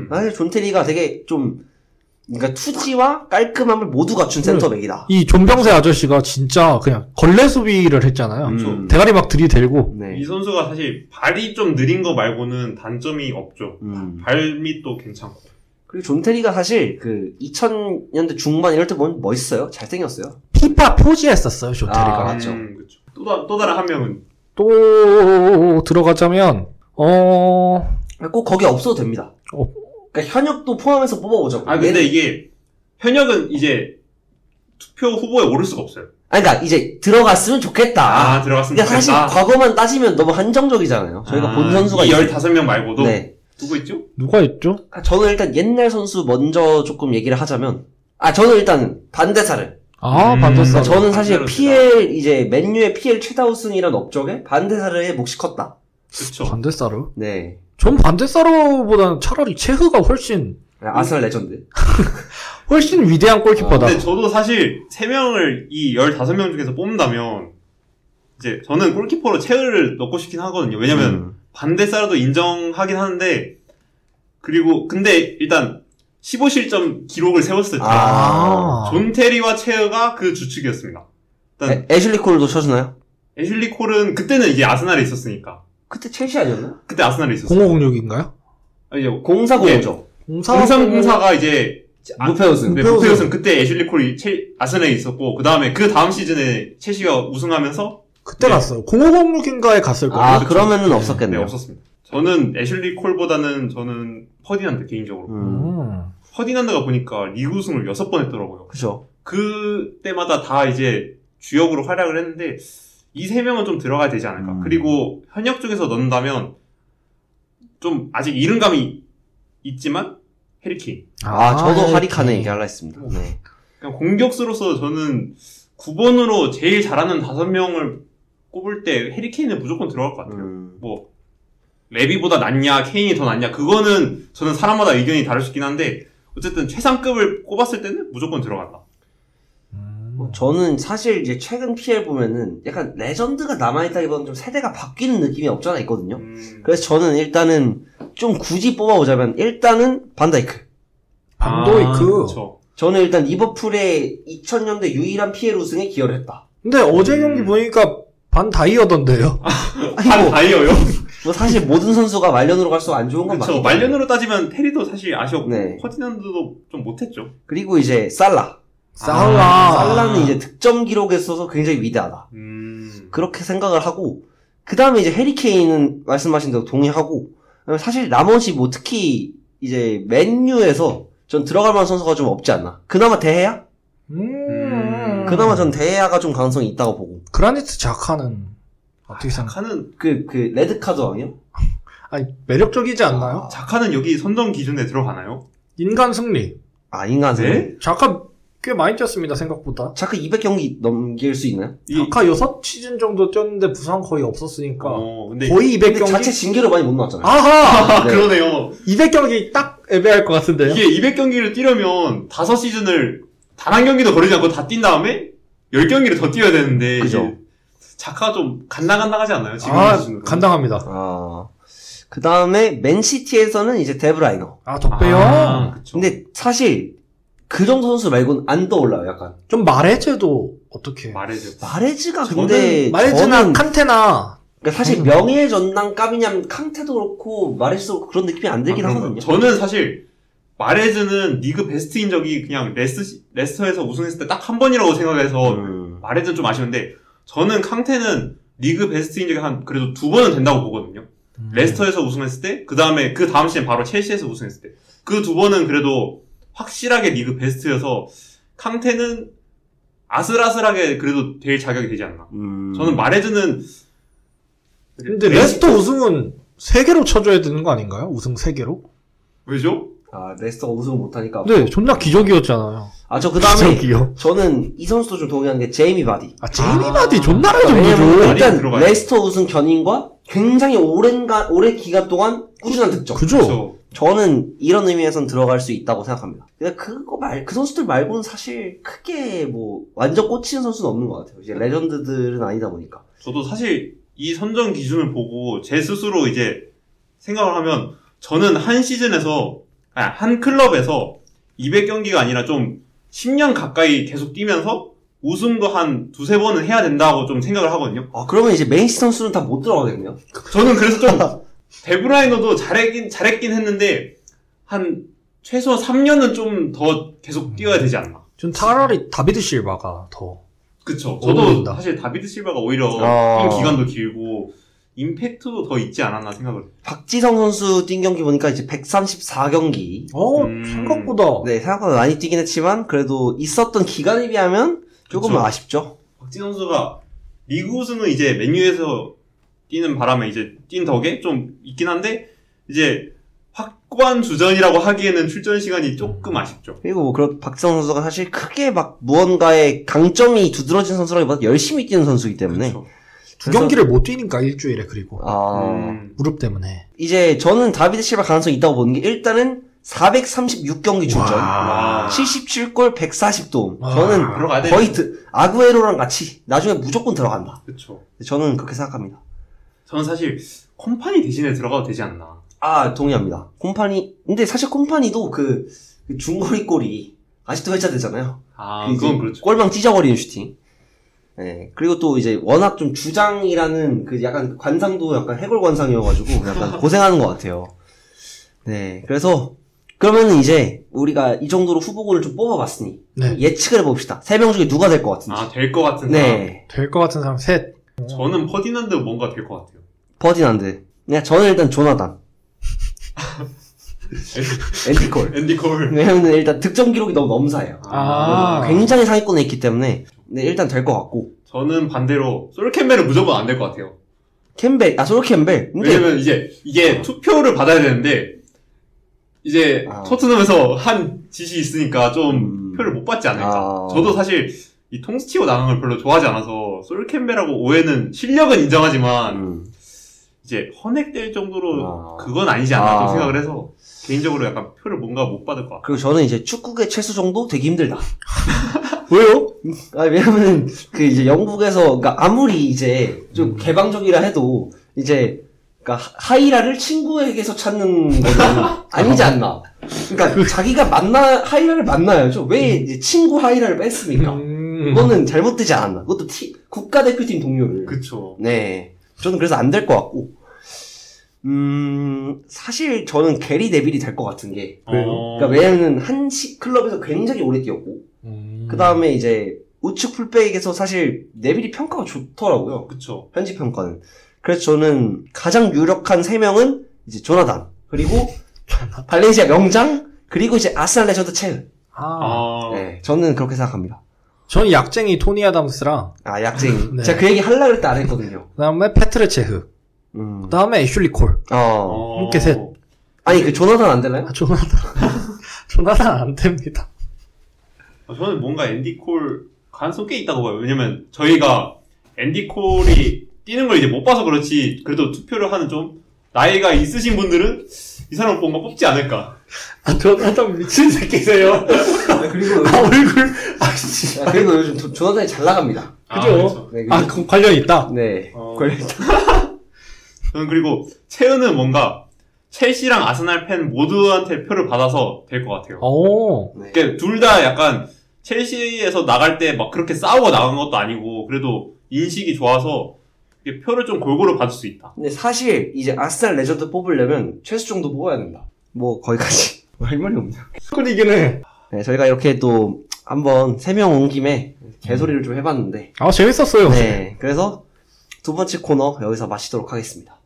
사실 존 테리가 되게 좀, 그러니까 투지와 깔끔함을 모두 갖춘 센터백이다. 이 존병세 아저씨가 진짜 그냥 걸레 수비를 했잖아요. 대가리 막 들이대고. 네. 이 선수가 사실 발이 좀 느린 거 말고는 단점이 없죠. 발밑도 괜찮고. 그리고 존 테리가 사실 2000년대 중반 이럴 때 보면 멋있어요. 잘생겼어요. 피파 표지했었어요, 존 테리가. 맞죠. 그쵸. 또 다른 한 명은 또 들어가자면 꼭 거기 없어도 됩니다. 그러니까 현역도 포함해서 뽑아보자고. 근데 이게 현역은 이제 투표 후보에 오를 수가 없어요. 그러니까 이제 들어갔으면 좋겠다. 들어갔으면 근데 사실 과거만 따지면 너무 한정적이잖아요. 저희가 본 선수가 이 15명 말고도 네. 누구 있죠? 누가 있죠? 저는 일단 옛날 선수 먼저 조금 얘기를 하자면 저는 일단 반데사르. 반데사르. 저는 사실 PL 이제 맨유의 PL 최다 우승이란 업적에 반데사르의 몫이 컸다. 그렇죠. 반데사르? 네. 전 반데사르보다는 차라리 체흐가 훨씬 아스날 레전드. 훨씬 위대한 골키퍼다. 근데 저도 사실 3명을 이 15명 중에서 뽑는다면 이제 저는 골키퍼로 체흐를 넣고 싶긴 하거든요. 왜냐면 반데사르도 인정하긴 하는데 그리고 근데 일단 15실점 기록을 세웠을 때 존 테리와 체흐가 그 주축이었습니다. 일단 애슐리 콜도 쳐주나요? 애슐리 콜은 그때는 이제 아스날에 있었으니까. 그때 첼시 아니었나? 그때 아스날에 있었어요. 0506인가요? 아니요. 0405죠. 0304가 이제 무패 우승. 네, 무패 우승. 그때 애슐리 콜이 아스날에 있었고 그다음에 그 다음 시즌에 첼시가 우승하면서 그때 갔어요. 0506인가에 갔을 거예요. 그러면은 없었겠네요. 네, 없었습니다. 저는 애슐리 콜보다는 저는 퍼디난드 개인적으로. 퍼디난드가 보니까 리그 우승을 6번 했더라고요. 그죠. 그때마다 다 이제 주역으로 활약을 했는데 이 3명은 좀 들어가야 되지 않을까. 그리고 현역 쪽에서 넣는다면 좀 아직 이른감이 있지만 해리케인. 저도 하리칸에 얘기하려 했습니다. 네. 그냥 공격수로서 저는 9번으로 제일 잘하는 5명을 꼽을 때 해리케인은 무조건 들어갈 것 같아요. 뭐 레비보다 낫냐 케인이 더 낫냐 그거는 저는 사람마다 의견이 다를 수 있긴 한데 어쨌든 최상급을 꼽았을 때는 무조건 들어간다. 저는 사실 이제 최근 PL 보면은 약간 레전드가 남아있다기보다는 좀 세대가 바뀌는 느낌이 없잖아 있거든요. 그래서 저는 일단은 좀 굳이 뽑아보자면 일단은 반다이크. 그렇죠. 저는 일단 리버풀의 2000년대 유일한 PL 우승에 기여를 했다. 근데 어제 경기 보니까 반다이어던데요. 반다이어요? 뭐 사실 모든 선수가 말년으로 갈수록 안 좋은 건 맞죠. 말년으로 따지면 테리도 사실 아쉬웠고 네. 퍼디난드도 좀 못했죠. 그리고 이제 살라는 이제 득점 기록에 있어서 굉장히 위대하다. 그렇게 생각을 하고 그 다음에 이제 해리케인은 말씀하신 대로 동의하고 사실 나머지 뭐 특히 이제 맨유에서 전 들어갈 만한 선수가 좀 없지 않나. 그나마 데헤야? 그나마 전 데헤야가 좀 가능성이 있다고 보고. 그라니트 자카는 어떻게 자카는 그 레드카드 왕이요? 아니 매력적이지 않나요? 자카는 여기 선정 기준에 들어가나요? 인간 승리. 인간 승리. 네? 자카 꽤 많이 뛰었습니다 생각보다. 자카 200경기 넘길 수 있나요? 자카 6시즌 정도 뛰었는데 부상 거의 없었으니까 근데 거의 200경기. 근데 자체 징계로 많이 못 나왔잖아요. 아하! 네. 그러네요. 200경기 딱 애매할 것 같은데요. 이게 200경기를 뛰려면 5시즌을 단 한 경기도 거르지 않고 다 뛴 다음에 10경기를 더 뛰어야 되는데 그죠. 자카가 좀 간당간당하지 않나요? 지금 기준으로. 간당합니다. 그 다음에 맨시티에서는 이제 데브라이너. 덕배요? 그쵸. 근데 사실 그 정도 선수 말고는 안 떠올라요, 약간. 좀 마레즈도 어떻게? 마레즈가 근데 마레즈나 저는 칸테나. 그러니까 사실 명예의 전당감이냐면 캉테도 그렇고 마레즈도 그런 느낌이 안 들긴 하거든요. 저는 사실 마레즈는 리그 베스트인 적이 그냥 레스터에서 우승했을 때 딱 한 번이라고 생각해서 마레즈는 좀 아쉬운데 저는 캉테는 리그 베스트인 적이 한 그래도 2번은 된다고 보거든요. 레스터에서 우승했을 때, 그 다음 시즌 바로 첼시에서 우승했을 때. 그 2번은 그래도 확실하게 리그 베스트여서, 캉테는 아슬아슬하게 그래도 될 자격이 되지 않나. 저는 마레즈는. 근데 레스터 우승은 3개로 쳐줘야 되는 거 아닌가요? 우승 3개로? 왜죠? 레스터가 우승을 못하니까. 네, 존나 기적이었잖아요. 그 다음에, 기적이요. 저는 이 선수도 좀 동의하는 게 제이미 바디. 제이미 바디 존나 왜냐면 레전드죠. 일단 레스터 우승 견인과 굉장히 오랜 기간 동안 꾸준한 득점. 그죠? 저는 이런 의미에선 들어갈 수 있다고 생각합니다. 근데 그 선수들 말고는 사실 크게 완전 꽂히는 선수는 없는 것 같아요. 이제 레전드들은 아니다 보니까. 저도 사실 이 선정 기준을 보고 제 스스로 이제 생각을 하면 저는 한 클럽에서 200경기가 아니라 좀 10년 가까이 계속 뛰면서 우승도 한 2-3번은 해야 된다고 좀 생각을 하거든요. 그러면 이제 맨시티 선수는 다 못 들어가겠네요. 저는 그래서 좀 데브라이너도 잘했긴 했는데 한 최소 3년은 좀 더 계속 뛰어야 되지 않나. 전 차라리 다비드 실바가 더. 그쵸. 저도 어울린다. 사실 다비드 실바가 오히려 뛴 기간도 길고 임팩트도 더 있지 않았나 생각을. 박지성 선수 뛴 경기 보니까 이제 134경기. 생각보다. 네, 생각보다 많이 뛰긴 했지만 그래도 있었던 기간에 비하면 조금 아쉽죠. 박지성 선수가 리그 우승은 이제 맨유에서 뛰는 바람에 이제 뛴 덕에 좀 있긴 한데 이제 확고한 주전이라고 하기에는 출전 시간이 조금 아쉽죠. 그리고 박지성 선수가 사실 크게 무언가의 강점이 두드러진 선수라기보다 열심히 뛰는 선수이기 때문에. 그쵸. 2경기를 못 뛰니까 일주일에 그리고. 무릎 때문에. 이제 저는 다비드 실바 가능성이 있다고 보는 게 일단은 436경기 출전. 77골 140도움. 저는 거의 아구에로랑 같이 나중에 무조건 들어간다. 그쵸. 저는 그렇게 생각합니다. 저는 사실 콤파니 대신에 들어가도 되지 않나. 동의합니다. 근데 사실 콤파니도 그 중거리 골이 아직도 회자되잖아요. 그건 그렇죠. 골망 찢어버리는 슈팅. 네. 그리고 또 이제 워낙 좀 주장이라는 약간 관상도 약간 해골 관상이어가지고 약간 고생하는 것 같아요. 네. 그래서 그러면은 이제 우리가 이 정도로 후보군을 좀 뽑아봤으니 예측을 해봅시다. 3명 중에 누가 될 것 같은지. 될 것 같은 사람. 네. 될 것 같은 사람 셋. 저는 퍼디난드 뭔가 될 것 같아요. 퍼디난드. 저는 일단 조나단. 앤디 콜. 왜냐면 일단 득점 기록이 너무 넘사해요. 굉장히 상위권에 있기 때문에 일단 될 것 같고. 저는 반대로 솔 캠벨은 무조건 안 될 것 같아요. 솔 캠벨. 왜냐면 이게 투표를 받아야 되는데 이제 토트넘에서 한 짓이 있으니까 좀 표를 못 받지 않을까. 저도 사실 이 통스치고 나간 걸 별로 좋아하지 않아서 솔 캠벨하고 오해는 실력은 인정하지만 이제 헌액될 정도로 그건 아니지 않나 좀 생각을 해서 개인적으로 약간 표를 뭔가 못 받을 것 같아요. 그리고 저는 이제 축구계 최수 정도 되게 힘들다. 왜요? 왜냐면은 이제 영국에서 아무리 이제 좀 개방적이라 해도 이제 하이라를 친구에게서 찾는 거는 아니지 않나. 그러니까 자기가 하이라를 만나야죠. 왜 이제 친구 하이라를 뺐습니까? 그거는 잘못되지 않았나. 그것도 국가대표팀 동료를. 그쵸. 네. 저는 그래서 안 될 것 같고. 사실 저는 게리 네빌이 될 것 같은 게. 그러니까 왜냐면 클럽에서 굉장히 오래 뛰었고. 그 다음에 이제 우측 풀백에서 사실 네빌이 평가가 좋더라고요. 그쵸. 현지 평가는. 그래서 저는 가장 유력한 3명은 이제 조나단, 그리고 발렌시아 명장, 그리고 이제 아스날 레전드 체흐. 네, 저는 그렇게 생각합니다. 저는 약쟁이 토니 아담스랑. 약쟁이. 네. 제가 그 얘기 하려고 했다 안 했거든요. 그 다음에 페트르 체흐. 그 다음에 애슐리 콜. 이렇게 셋. 아니, 조나단 안 되나요? 조나단 안 됩니다. 저는 뭔가 앤디 콜 가능성 꽤 있다고 봐요. 왜냐면 저희가 앤디 콜이 뛰는 걸 이제 못 봐서 그렇지, 그래도 투표를 하는 좀 나이가 있으신 분들은 이 사람 뭔가 뽑지 않을까. 조나단 미친 새끼세요. 그리고 얼굴 그리고 요즘 조나단이 잘 나갑니다. 그죠? 네, 관련이 있다? 네. 관련 저는 그리고 채은은 뭔가 첼시랑 아스날 팬 모두한테 표를 받아서 될 것 같아요. 오. 네. 그러니까 둘 다 약간 첼시에서 나갈 때 막 그렇게 싸우고 나간 것도 아니고 그래도 인식이 좋아서 표를 좀 골고루 받을 수 있다. 근데 사실 이제 아스날 레전드 뽑으려면 최수 정도 뽑아야 된다. 뭐 거기까지 할 말이 없네요. 끈이기는. 네, 저희가 이렇게 또 한번 3명 온 김에 개소리를 좀 해봤는데. 재밌었어요. 네, 그래서 두 번째 코너 여기서 마치도록 하겠습니다.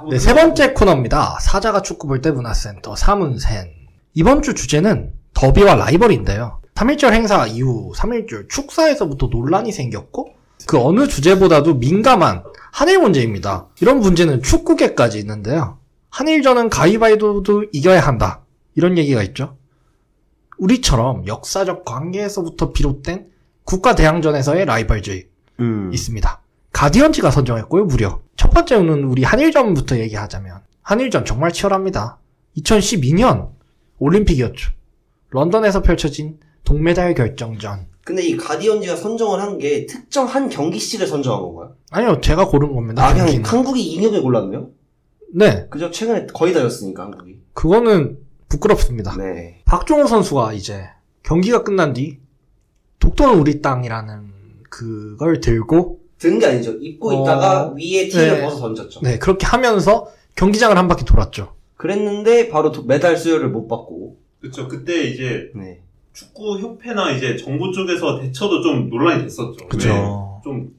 네, 세 번째 코너입니다. 사자가 축구 볼 때 문화센터 사문센. 이번 주 주제는 더비와 라이벌인데요. 3.1절 행사 이후 3.1절 축사에서부터 논란이 생겼고 그 어느 주제보다도 민감한 한일 문제입니다. 이런 문제는 축구계까지 있는데요. 한일전은 가위바위보도 이겨야 한다. 이런 얘기가 있죠. 우리처럼 역사적 관계에서부터 비롯된 국가대항전에서의 라이벌주의 있습니다. 가디언즈가 선정했고요, 무려. 첫 번째는 우리 한일전부터 얘기하자면 한일전 정말 치열합니다. 2012년 올림픽이었죠. 런던에서 펼쳐진 동메달 결정전. 근데 이 가디언즈가 선정을 한 게 특정 한 경기씩을 선정한 건가요? 아니요, 제가 고른 겁니다. 그냥 경기는. 한국이 2년을 골랐네요? 네. 그죠? 최근에 거의 다였으니까, 한국이. 그거는 부끄럽습니다. 네. 박종호 선수가 이제 경기가 끝난 뒤 독도는 우리 땅이라는 그걸 들고 든 게 아니죠. 입고 있다가 위에 티를 벗어 던졌죠. 네, 그렇게 하면서 경기장을 한 바퀴 돌았죠. 그랬는데 바로 메달 수여를 못 받고. 그렇죠. 그때 이제 네. 축구 협회나 이제 정부 쪽에서 대처도 좀 논란이 됐었죠. 그쵸. 좀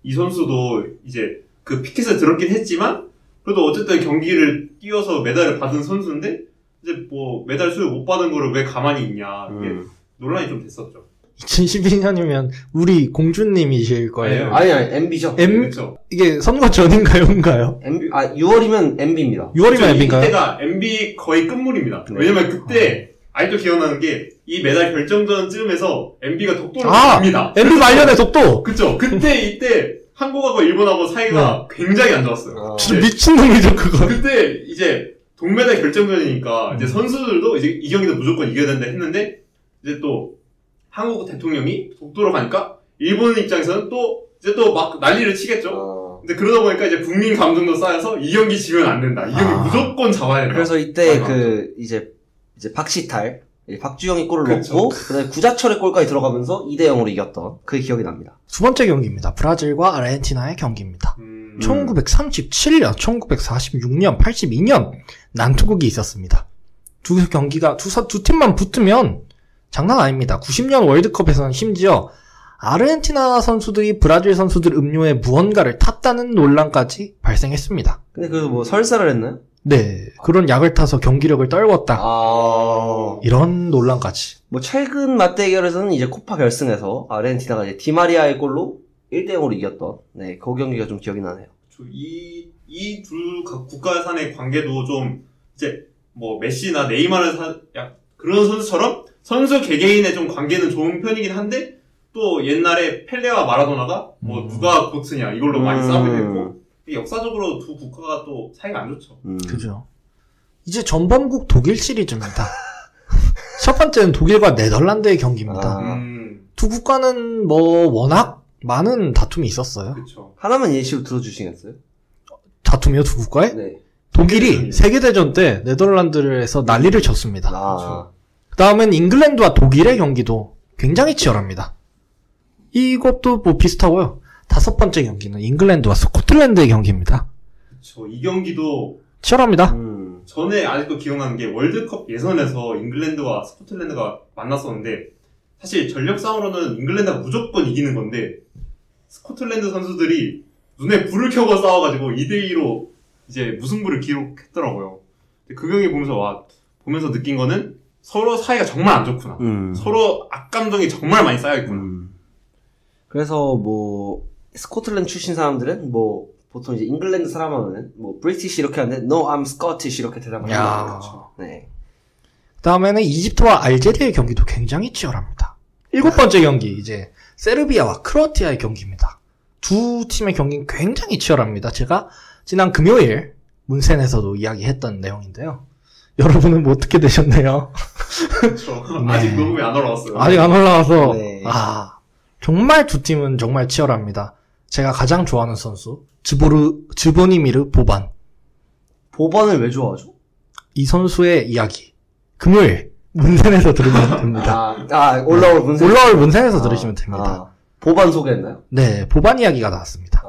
이 선수도 이제 그 피켓에 들었긴 했지만 그래도 어쨌든 경기를 뛰어서 메달을 받은 선수인데 이제 뭐 메달 수여 못 받은 거를 왜 가만히 있냐 이게 논란이 좀 됐었죠. 2012년이면 우리 공주님이실 거예요. 아니, MB죠. 그렇죠. 이게 선거 전인가요?인가요? 6월이면 MB입니다. 6월이면 MB인가요? 그때가 MB 거의 끝물입니다. 왜냐면 그때 아직도 기억나는 게 이 메달 결정전쯤에서 MB가 독도를 갑니다. MB 말년에 독도. 그쵸. 이때 한국하고 일본하고 사이가 굉장히 안 좋았어요. 진짜 미친놈이죠 그거. 그때 이제 동메달 결정전이니까 이제 선수들도 이제 이 경기는 무조건 이겨야 된다 했는데 이제 또 한국 대통령이 독도로 가니까 일본 입장에서는 또 이제 또 막 난리를 치겠죠. 근데 그러다 보니까 이제 국민 감정도 쌓여서 이 경기 지면 안 된다. 이 경기 무조건 잡아야 된다. 그래서 이때 이제 박시탈, 박주영이 골을 넣고 그다음에 구자철의 골까지 들어가면서 2대0으로 이겼던 그게 기억이 납니다. 두 번째 경기입니다. 브라질과 아르헨티나의 경기입니다. 1937년, 1946년, 82년 난투극이 있었습니다. 두 경기가 두 팀만 붙으면 장난 아닙니다. 90년 월드컵에서는 심지어 아르헨티나 선수들이 브라질 선수들 음료에 무언가를 탔다는 논란까지 발생했습니다. 근데 그래서 뭐 설사를 했나요? 네, 그런 약을 타서 경기력을 떨궜다. 이런 논란까지. 뭐 최근 맞대결에서는 이제 코파 결승에서 아르헨티나가 이제 디마리아의 골로 1대0으로 이겼던 그 경기가 좀 기억이 나네요. 이 둘 국가 간의 관계도 좀 이제 뭐 메시나 네이마르 그런 선수처럼 선수 개개인의 좀 관계는 좋은 편이긴 한데 또 옛날에 펠레와 마라도나가 뭐 누가 고트냐 이걸로 많이 싸우게 됐고 역사적으로 두 국가가 또 사이가 안 좋죠. 그죠. 이제 전범국 독일 시리즈입니다. 첫 번째는 독일과 네덜란드의 경기입니다. 두 국가는 뭐 워낙 많은 다툼이 있었어요. 그쵸. 하나만 예시로 들어주시겠어요? 다툼이요, 두 국가에? 네. 독일이 세계대전 때 네덜란드에서 난리를 쳤습니다. 그 다음엔 잉글랜드와 독일의 경기도 굉장히 치열합니다. 이것도 뭐 비슷하고요. 다섯 번째 경기는 잉글랜드와 스코틀랜드의 경기입니다. 그쵸. 이 경기도 치열합니다. 전에 아직도 기억나는 게 월드컵 예선에서 잉글랜드와 스코틀랜드가 만났었는데 사실 전력 싸움으로는 잉글랜드가 무조건 이기는 건데 스코틀랜드 선수들이 눈에 불을 켜고 싸워가지고 2대2로 이제 무승부를 기록했더라고요. 그 경기 보면서 느낀 거는 서로 사이가 정말 안 좋구나. 서로 악감정이 정말 많이 쌓여있구나. 그래서 뭐 스코틀랜드 출신 사람들은 뭐 보통 이제 잉글랜드 사람 하면은 뭐 브리티시 이렇게 하는데 No, I'm Scottish 이렇게 대답을 합니다. 네. 그 다음에는 이집트와 알제리의 경기도 굉장히 치열합니다. 일곱 번째 경기 이제 세르비아와 크로아티아의 경기입니다. 두 팀의 경기는 굉장히 치열합니다. 제가 지난 금요일 문센에서도 이야기했던 내용인데요. 여러분은 뭐 어떻게 되셨나요? 그렇죠. 네. 아직 녹음이 안 올라왔어요. 아직 안 올라와서 네. 정말 두 팀은 정말 치열합니다. 제가 가장 좋아하는 선수 즈보니미르 보반. 보반을 왜 좋아하죠? 이 선수의 이야기 금요일 문센에서 들으면 됩니다. 올라올 문센. 올라올 문센에서 들으시면 됩니다. 보반 소개했나요? 네, 보반 이야기가 나왔습니다.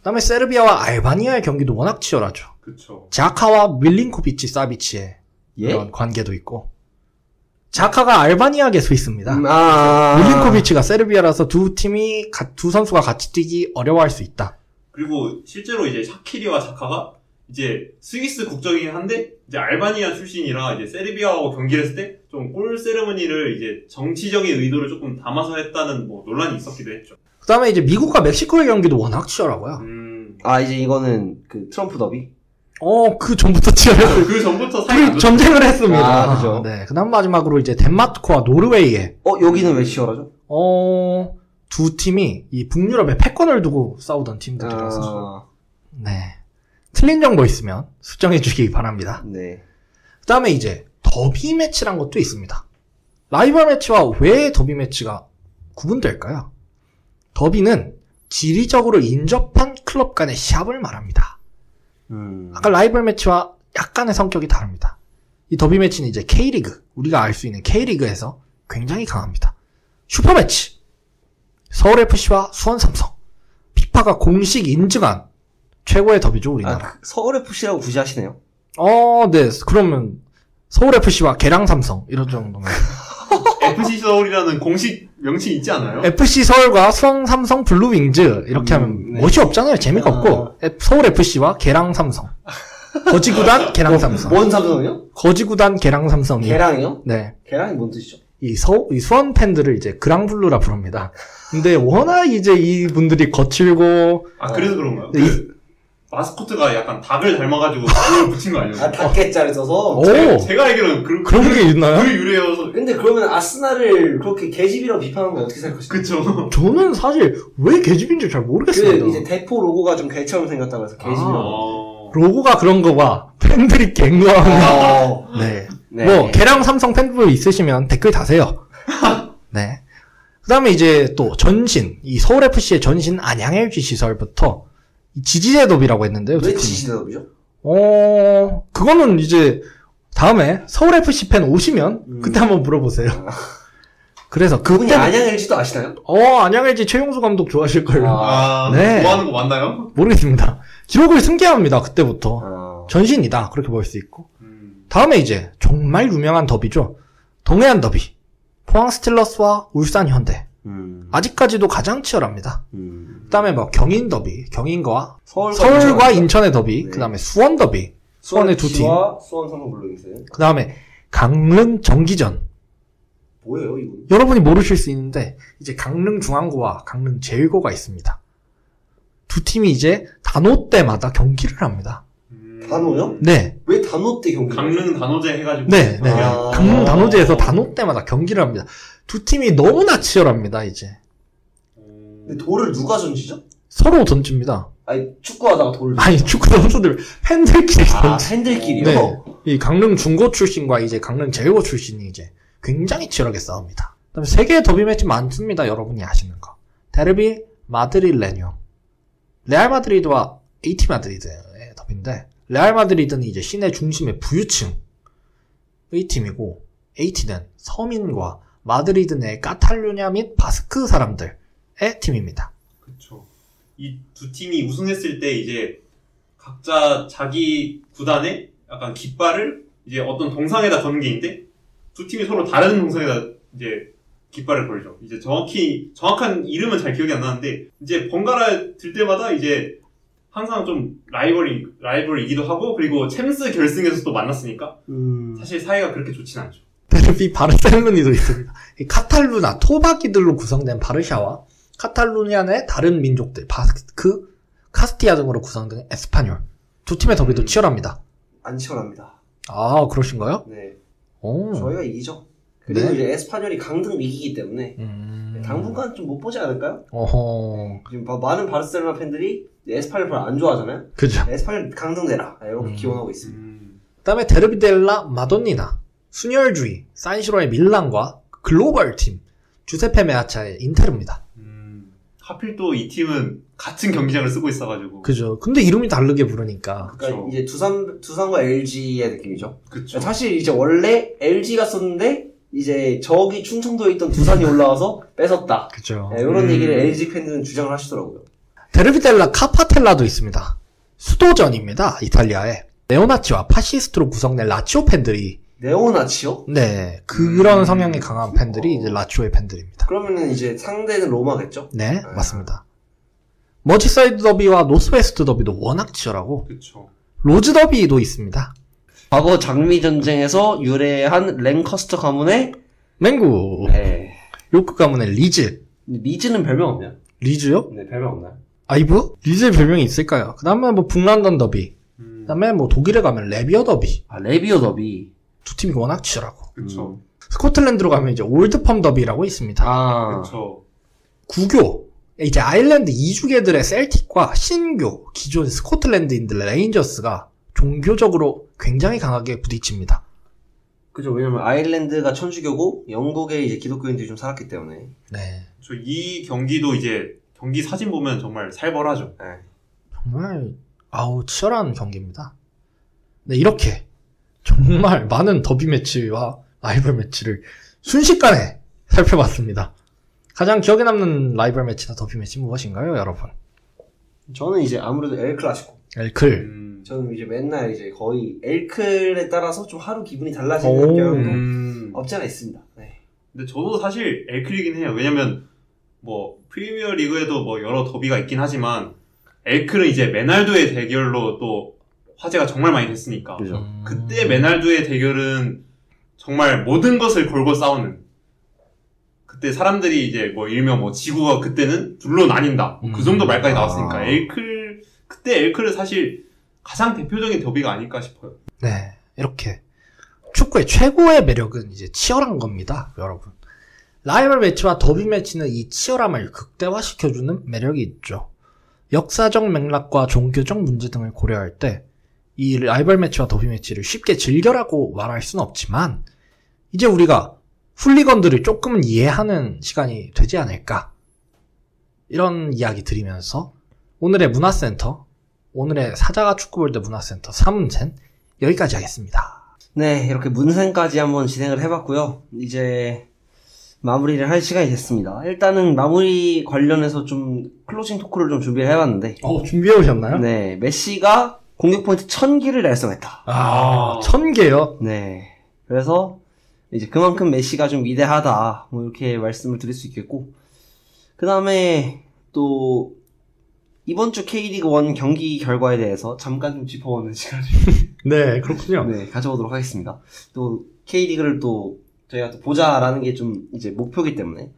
그다음에 세르비아와 알바니아의 경기도 워낙 치열하죠. 그쵸. 자카와 밀린코비치 사비치의 예? 그런 관계도 있고. 자카가 알바니아계 스위스입니다. 밀린코비치가 세르비아라서 두 선수가 같이 뛰기 어려워할 수 있다. 그리고 실제로 이제 샤키리와 자카가 이제 스위스 국적이긴 한데 이제 알바니아 출신이라 이제 세르비아하고 경기를 했을 때 좀 골 세레머니를 이제 정치적인 의도를 조금 담아서 했다는 뭐 논란이 있었기도 했죠. 그다음에 이제 미국과 멕시코의 경기도 워낙 치열하고요. 이제 이거는 그 트럼프 더비? 그 전부터 치열했어요. 그 전부터 사이가 전쟁을 했습니다. 그죠. 네. 그다음 마지막으로 이제 덴마크와 노르웨이의 여기는 왜 치열하죠? 두 팀이 이 북유럽에 패권을 두고 싸우던 팀들이라서. 네. 틀린 정보 있으면 수정해 주시기 바랍니다. 네. 그다음에 이제 더비 매치란 것도 있습니다. 라이벌 매치와 왜 더비 매치가 구분될까요? 더비는 지리적으로 인접한 클럽 간의 시합을 말합니다. 아까 라이벌 매치와 약간의 성격이 다릅니다. 이 더비 매치는 이제 K리그, 우리가 알 수 있는 K리그에서 굉장히 강합니다. 슈퍼매치, 서울FC와 수원삼성, 피파가 공식 인증한 최고의 더비죠, 우리나라. 서울FC라고 굳이 하시네요? 네. 그러면 서울FC와 계량삼성 이런 정도면 FC 서울이라는 공식 명칭이 있지 않아요? FC 서울과 수원삼성 블루윙즈 이렇게 하면 멋이 없잖아요. 재미가 없고 서울FC와 계량삼성 거지구단 계량삼성. 뭔 삼성이요? 거지구단 계량삼성이. 계량이요? 네. 계량이 뭔 뜻이죠? 이 수원 팬들을 이제 그랑블루라 부릅니다. 근데 워낙 이제 이분들이 거칠고. 그래서 그런가요? 네, 마스코트가 약간 닭을 닮아가지고 그걸 붙인 거 아니에요? 닭게자를 써서? 제가 알기로는 그런 게 있나요? 그 유래여서. 근데 그러면 아스날을 그렇게 계집이라고 비판하는 거 어떻게 생각하시나요? 그쵸. 저는 사실 왜 계집인지 잘 모르겠습니다. 이제 대포 로고가 좀 개처럼 생겼다고 해서 계집이라고. 로고가 그런 거봐. 팬들이 갱노하고. 네. 뭐, 계량 삼성 팬분 있으시면 댓글 다세요. 네. 그 다음에 이제 또 전신, 이 서울FC의 전신 안양 LG 시설부터 지지대 더비라고 했는데요. 왜 지지대 더비죠? 그거는 이제 다음에 서울FC 팬 오시면 그때 한번 물어보세요. 그래서 그분이 안양 LG도 아시나요? 안양 LG 최용수 감독 좋아하실걸요. 네. 좋아하는 거 맞나요? 모르겠습니다. 기록을 승계합니다. 그때부터. 전신이다. 그렇게 볼 수 있고. 다음에 이제 정말 유명한 더비죠. 동해안 더비. 포항 스틸러스와 울산 현대. 아직까지도 가장 치열합니다. 그다음에 뭐 경인 더비, 경인과 서울과 인천의 더비, 네. 그다음에 수원 더비, 수원의 두 팀. 수원 삼성 블루윙스. 그다음에 강릉 정기전. 뭐예요, 이건? 여러분이 모르실 수 있는데 이제 강릉 중앙고와 강릉 제일고가 있습니다. 두 팀이 이제 단오 때마다 경기를 합니다. 단오요? 네. 왜 단오 때 경기? 강릉 단오제 해가지고. 네. 강릉 단오제에서 단오 때마다 경기를 합니다. 두 팀이 너무나 치열합니다, 이제. 근데 돌을 누가 던지죠? 서로 던집니다. 축구하다가 돌을 축구 선수들, 팬들끼리 던지. 팬들끼리요? 네. 이 강릉 중고 출신과 이제 강릉 제일고 출신이 이제 굉장히 치열하게 싸웁니다. 그다음에 세계의 더비 매치 많습니다, 여러분이 아시는 거. 데르비 마드리드 레뉴. 레알 마드리드와 AT 마드리드의 더비인데, 레알 마드리드는 이제 시내 중심의 부유층의 팀이고, AT는 서민과 마드리드 내 카탈루냐 및 바스크 사람들의 팀입니다. 그렇죠. 이 두 팀이 우승했을 때 이제 각자 자기 구단의 약간 깃발을 이제 어떤 동상에다 거는 게 있는데 두 팀이 서로 다른 동상에다 이제 깃발을 걸죠. 이제 정확한 이름은 잘 기억이 안 나는데 이제 번갈아 들 때마다 이제 항상 좀 라이벌이기도 하고 그리고 챔스 결승에서 또 만났으니까 사실 사이가 그렇게 좋진 않죠. 데르비 바르셀로나도 있습니다. 이 카탈루나 토바기들로 구성된 바르샤와 카탈루냐 내 다른 민족들 바스크, 카스티아 등으로 구성된 에스파뇰 두 팀의 더비도 치열합니다. 안 치열합니다. 그러신가요? 네. 오. 저희가 이기죠. 그리고 네. 이제 에스파뇰이 강등 위기이기 때문에 당분간 좀 못 보지 않을까요? 어허. 지금 많은 바르셀로나 팬들이 에스파뇰 별로 안 좋아하잖아요. 그죠. 에스파뇰 강등되라 이렇게 기원하고 있습니다. 그다음에 데르비 델라 마돈니나, 순혈주의, 산시로의 밀란과 글로벌 팀, 주세페 메아차의 인테르입니다. 하필 또 이 팀은 같은 경기장을 쓰고 있어가지고. 그죠. 근데 이름이 다르게 부르니까. 그러니까 이제 두산과 LG의 느낌이죠. 그쵸. 사실 이제 원래 LG가 썼는데 이제 저기 충청도에 있던 두산이 올라와서 뺏었다. 그죠. 네, 이런 얘기를 LG 팬들은 주장을 하시더라고요. 데르비 델라 카파텔라도 있습니다. 수도전입니다. 이탈리아에. 네오나치와 파시스트로 구성된 라치오 팬들이 네오나치요? 네, 그런 성향이 강한 팬들이 이제 라치오의 팬들입니다. 그러면은 이제 상대는 로마겠죠? 네, 맞습니다. 머지사이드 더비와 노스웨스트 더비도 워낙 치열하고 그쵸. 로즈 더비도 있습니다. 과거 장미 전쟁에서 유래한 랭커스터 가문의 맹구, 네. 요크 가문의 리즈. 리즈는 별명 없나요? 리즈요? 네, 별명 없나요? 아이브? 리즈의 별명이 있을까요? 그 다음에 뭐 북런던 더비. 그 다음에 뭐 독일에 가면 레비어 더비. 아, 레비오 더비. 두 팀이 워낙 치열하고. 그쵸. 스코틀랜드로 가면 이제 올드펌 더비라고 있습니다. 아, 그쵸. 구교. 이제 아일랜드 이주계들의 셀틱과 신교, 기존 스코틀랜드인들 레인저스가 종교적으로 굉장히 강하게 부딪힙니다. 그죠. 왜냐면 아일랜드가 천주교고 영국에 이제 기독교인들이 좀 살았기 때문에. 네. 이 경기도 이제 경기 사진 보면 정말 살벌하죠. 네. 정말, 치열한 경기입니다. 네, 이렇게 정말 많은 더비 매치와 라이벌 매치를 순식간에 살펴봤습니다. 가장 기억에 남는 라이벌 매치나 더비 매치 무엇인가요, 여러분? 저는 이제 아무래도 엘 클라시코. 엘클. 저는 이제 맨날 이제 거의 엘클에 따라서 좀 하루 기분이 달라지는 경우도 없지 않아 있습니다. 네. 근데 저도 사실 엘클이긴 해요. 왜냐면 뭐 프리미어 리그에도 뭐 여러 더비가 있긴 하지만 엘클은 이제 메날도의 대결로 또 화제가 정말 많이 됐으니까. 그죠. 그때 메날도의 대결은 정말 모든 것을 걸고 싸우는. 그때 사람들이 이제 뭐 일명 뭐 지구가 그때는 둘로 나뉜다. 그 정도 말까지 나왔으니까 그때 엘클은 사실 가장 대표적인 더비가 아닐까 싶어요. 네, 이렇게 축구의 최고의 매력은 이제 치열한 겁니다, 여러분. 라이벌 매치와 더비 매치는 이 치열함을 극대화시켜주는 매력이 있죠. 역사적 맥락과 종교적 문제 등을 고려할 때 이 라이벌 매치와 더비 매치를 쉽게 즐겨라고 말할 수는 없지만 이제 우리가 훌리건들을 조금은 이해하는 시간이 되지 않을까, 이런 이야기 드리면서 오늘의 문화센터, 오늘의 사자가 축구볼드 문화센터 3젠 여기까지 하겠습니다. 네, 이렇게 문센까지 한번 진행을 해봤고요. 이제 마무리를 할 시간이 됐습니다. 일단은 마무리 관련해서 좀 클로징 토크를 좀 준비를 해봤는데. 준비해 오셨나요? 네, 메시가 공격 포인트 1000개를 달성했다. 1000개요? 네. 그래서 이제 그만큼 메시가 좀 위대하다, 뭐 이렇게 말씀을 드릴 수 있겠고, 그 다음에 또 이번 주 K리그 1 경기 결과에 대해서 잠깐 좀 짚어보는 시간을 네, 그렇군요. 네, 가져보도록 하겠습니다. 또 K리그를 또 저희가 또 보자라는 게 좀 이제 목표이기 때문에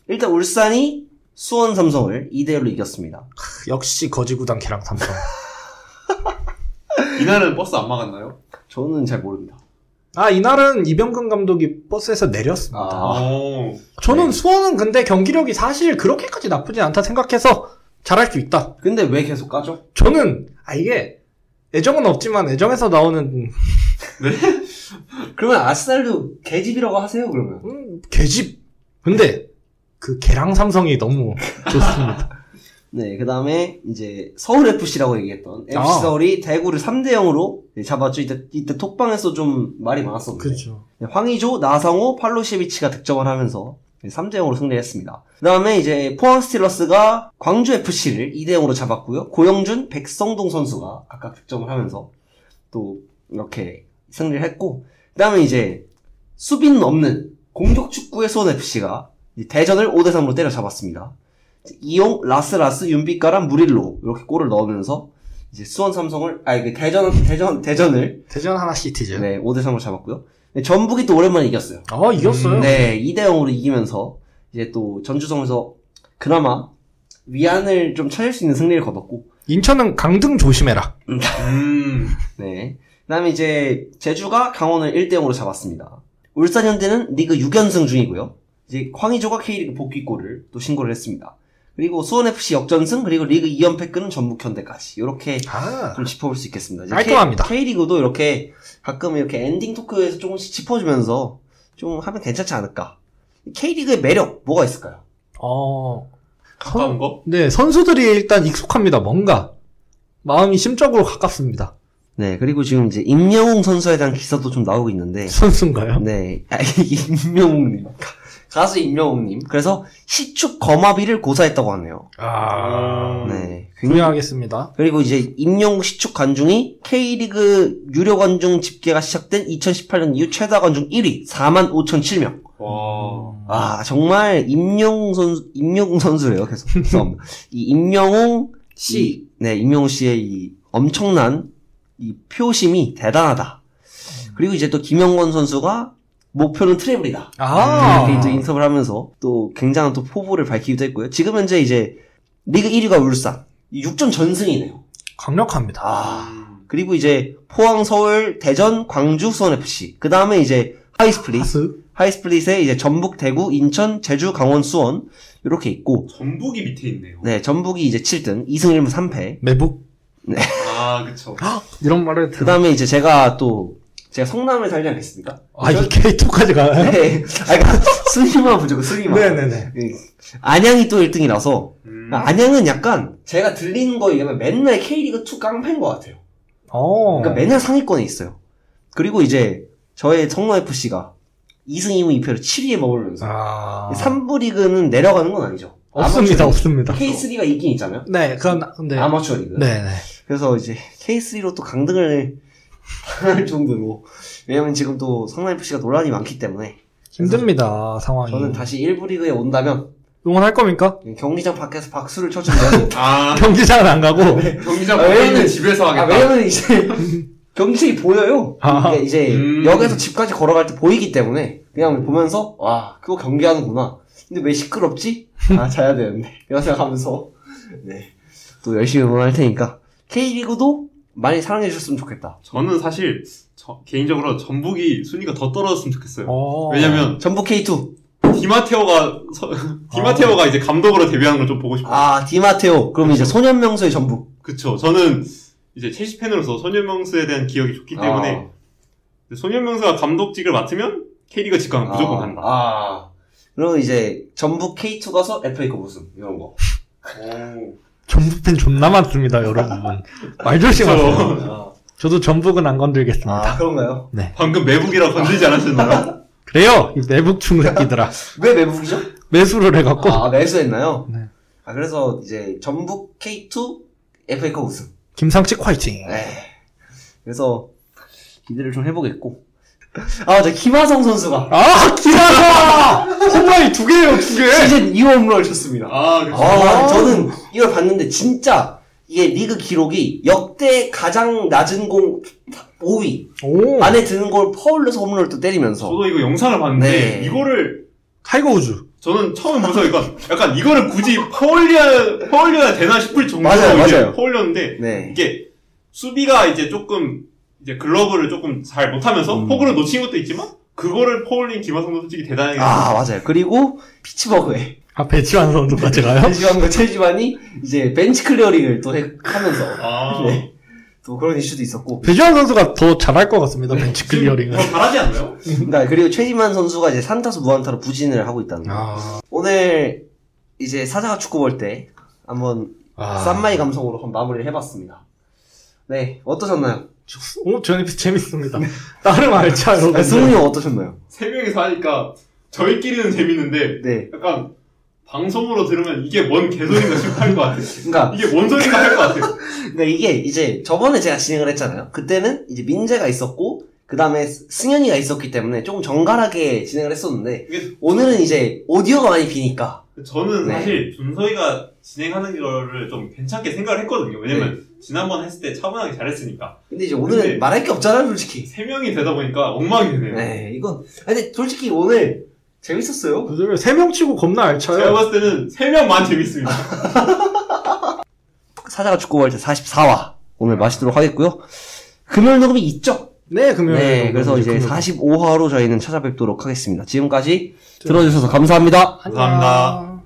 일단 울산이 수원 삼성을 2대1로 이겼습니다. 역시 거지구단 개랑 삼성. 이날은 버스 안 막았나요? 저는 잘 모릅니다. 이날은 이병근 감독이 버스에서 내렸습니다. 저는 네. 수원은 근데 경기력이 사실 그렇게까지 나쁘지 않다 생각해서 잘할 수 있다. 근데 왜 계속 까죠? 저는 이게 애정은 없지만 애정에서 나오는 그러면 아스날도 개집이라고 하세요, 그러면. 개집. 근데 그 개랑 삼성이 너무 좋습니다. 네, 그 다음에 이제 서울FC라고 얘기했던 FC 서울이 대구를 3대0으로 잡았죠. 이때 톡방에서 좀 말이 많았었는데. 그렇죠. 황의조, 나상호, 팔로시비치가 득점을 하면서 3대0으로 승리했습니다. 그 다음에 이제 포항 스틸러스가 광주FC를 2대0으로 잡았고요. 고영준, 백성동 선수가 각각 득점을 하면서 또 이렇게 승리를 했고, 그 다음에 이제 수비는 없는 공격 축구의 수원FC가 대전을 5대3으로 때려잡았습니다. 이용, 라스라스, 윤빛가람, 무릴로 이렇게 골을 넣으면서 이제 수원 삼성을 대전을 대전 하나 시티즈. 네, 5대3으로 잡았고요. 네, 전북이 또 오랜만에 이겼어요. 이겼어요. 네, 2대0으로 이기면서 이제 또 전주성에서 그나마 위안을 좀 찾을 수 있는 승리를 거뒀고, 인천은 강등 조심해라. 네. 그다음에 이제 제주가 강원을 1대0으로 잡았습니다. 울산 현대는 리그 6연승 중이고요. 이제 황의조가 K리그 복귀골을 또 신고를 했습니다. 그리고 수원FC 역전승, 그리고 리그 2연패 끄는 전북현대까지. 이렇게 좀 짚어볼 수 있겠습니다. 이제 깔끔합니다. K리그도 이렇게 가끔 이렇게 엔딩 토크에서 조금씩 짚어주면서 좀 하면 괜찮지 않을까. K리그의 매력, 뭐가 있을까요? 가까운 거? 네, 선수들이 일단 익숙합니다. 뭔가. 마음이 심적으로 가깝습니다. 네, 그리고 지금 이제 임영웅 선수에 대한 기사도 좀 나오고 있는데. 선수인가요? 네, 임영웅님. 가수 임영웅님. 그래서 시축 거마비를 고사했다고 하네요. 네. 분명하겠습니다. 그리고 이제 임영웅 시축 관중이 K리그 유료 관중 집계가 시작된 2018년 이후 최다 관중 1위, 45,007명. 와. 정말 임영웅 선수래요, 계속. 이 임영웅 씨. 네, 임영웅 씨의 이 엄청난 이 표심이 대단하다. 그리고 이제 또 김영권 선수가 목표는 트래블이다. 이렇게 이제 인터뷰를 하면서 또 굉장한 또 포부를 밝히기도 했고요. 지금 현재 이제 리그 1위가 울산. 6전 전승이네요. 강력합니다. 그리고 이제 포항, 서울, 대전, 광주, 수원FC. 그 다음에 이제 하이스플릿에 이제 전북, 대구, 인천, 제주, 강원, 수원. 이렇게 있고. 전북이 밑에 있네요. 네, 전북이 이제 7등, 2승 1무 3패. 매북? 네. 그쵸. 이런 말을 그 다음에 이제 제가 성남에 살지 않겠습니까? 이 K2까지 가나요? 네. 그러니까 순위만 보죠, 순위만. 네네네. 안양이 또 1등이라서. 안양은 약간 제가 들리는 거에 의하면 맨날 K리그2 깡패인 것 같아요. 그러니까 맨날 상위권에 있어요. 그리고 이제 저의 성남FC가 2승 2무 2패로 7위에 머물러 있어요. 3부 리그는 내려가는 건 아니죠. 없습니다. K3가 있긴 있잖아요. 네, 네. 아마추어 리그. 네네. 그래서 이제 K3로 또 강등을 당할 정도로. 왜냐면 지금 또 성남FC가 논란이 많기 때문에. 힘듭니다, 상황이. 저는 다시 1부 리그에 온다면. 응원할 겁니까? 경기장 밖에서 박수를 쳐주면. 경기장은 안 가고. 네. 경기장 밖에는 집에서 하겠다. 왜냐면 이제 경기장이 보여요. 그러니까 이제 역에서 집까지 걸어갈 때 보이기 때문에 그냥 보면서 와 그거 경기하는구나. 근데 왜 시끄럽지? 자야 되는데 이런 생각하면서 네 또 열심히 응원할 테니까 K리그도 많이 사랑해 주셨으면 좋겠다. 저는 사실 개인적으로 전북이 순위가 더 떨어졌으면 좋겠어요. 왜냐면 전북 K2 디마테오가 이제 감독으로 데뷔하는 걸 좀 보고 싶어요. 디마테오. 그럼 이제 소년명수의 전북. 그쵸. 저는 이제 첼시 팬으로서 소년명수에 대한 기억이 좋기 때문에 소년명수가 감독직을 맡으면 K리그 직관 무조건 간다. 그럼 이제 전북 K2 가서 FA컵 우승 이런 거. 전북 팬 존나 많습니다, 여러분. 말 조심하세요. 저도 전북은 안 건들겠습니다. 그런가요? 네. 방금 매북이라 건들지 않았었나요? 그래요, 이 매북충 새끼들아. 왜 매북이죠? 매수를 해갖고. 매수했나요? 네. 그래서 이제 전북 K2 FA컵 우승. 김상식 화이팅. 네. 그래서 기대를 좀 해보겠고. 저 김하성 선수가. 김하성! 홈런이 2개예요, 2개. 시즌 2호 홈런을 쳤습니다. 그렇죠. 저는 이걸 봤는데 진짜 이게 리그 기록이 역대 가장 낮은 공 5위. 안에 드는 걸 파울려서 홈런을 또 때리면서. 저도 이거 영상을 봤는데 이거를 타이거 우즈. 저는 처음 보면서 약간 이거를 굳이 파울려야 되나 싶을 정도로 맞아요. 파울렸는데 이게 수비가 이제 조금 이제 글러브를 조금 잘 못하면서 포그를 놓친 것도 있지만 그거를 파울린 김하성 선수 솔직히 대단하게 맞아요. 그리고 피츠버그에 배치환 선수까지 가요? 배치환과 최지환이 이제 벤치 클리어링을 또 하면서 네. 또 그런 이슈도 있었고 배치환 선수가 더 잘할 것 같습니다. 벤치 클리어링을 더 잘하지 않나요? 그리고 최지만 선수가 이제 3타수 무안타로 부진을 하고 있다는 거. 오늘 이제 사자가 축구 볼 때 한번 쌈마이 감성으로 한번 마무리를 해봤습니다. 네, 어떠셨나요? 저는 재밌습니다. 나름 알차요. 승훈이 형 어떠셨나요? 3명이서 하니까 저희끼리는 재밌는데 약간 방송으로 들으면 이게 뭔 개소리인가 싶어 할 것 같아요. 그러니까 이게 뭔 소리인가 할 것 같아요. 그러니까 이게 이제 저번에 제가 진행을 했잖아요. 그때는 이제 민재가 있었고 그 다음에 승현이가 있었기 때문에 조금 정갈하게 진행을 했었는데 오늘은 이제 오디오가 많이 비니까 저는 사실 준서이가 진행하는 거를 좀 괜찮게 생각을 했거든요. 왜냐면 지난번 했을 때 차분하게 잘했으니까. 근데 이제 오늘은 말할 게 없잖아요, 솔직히. 3명이 되다 보니까 엉망이 되네요. 네, 이건 근데 솔직히 오늘 재밌었어요. 3명 치고 겁나 알차요. 제가 봤을 때는 3명만 재밌습니다. 사자가 축구 볼 때 44화 오늘 마치도록 하겠고요. 금요일 녹음이 있죠? 네, 금요일. 네, 그래서 이제 45화로 저희는 찾아뵙도록 하겠습니다. 지금까지 들어주셔서 감사합니다. 감사합니다.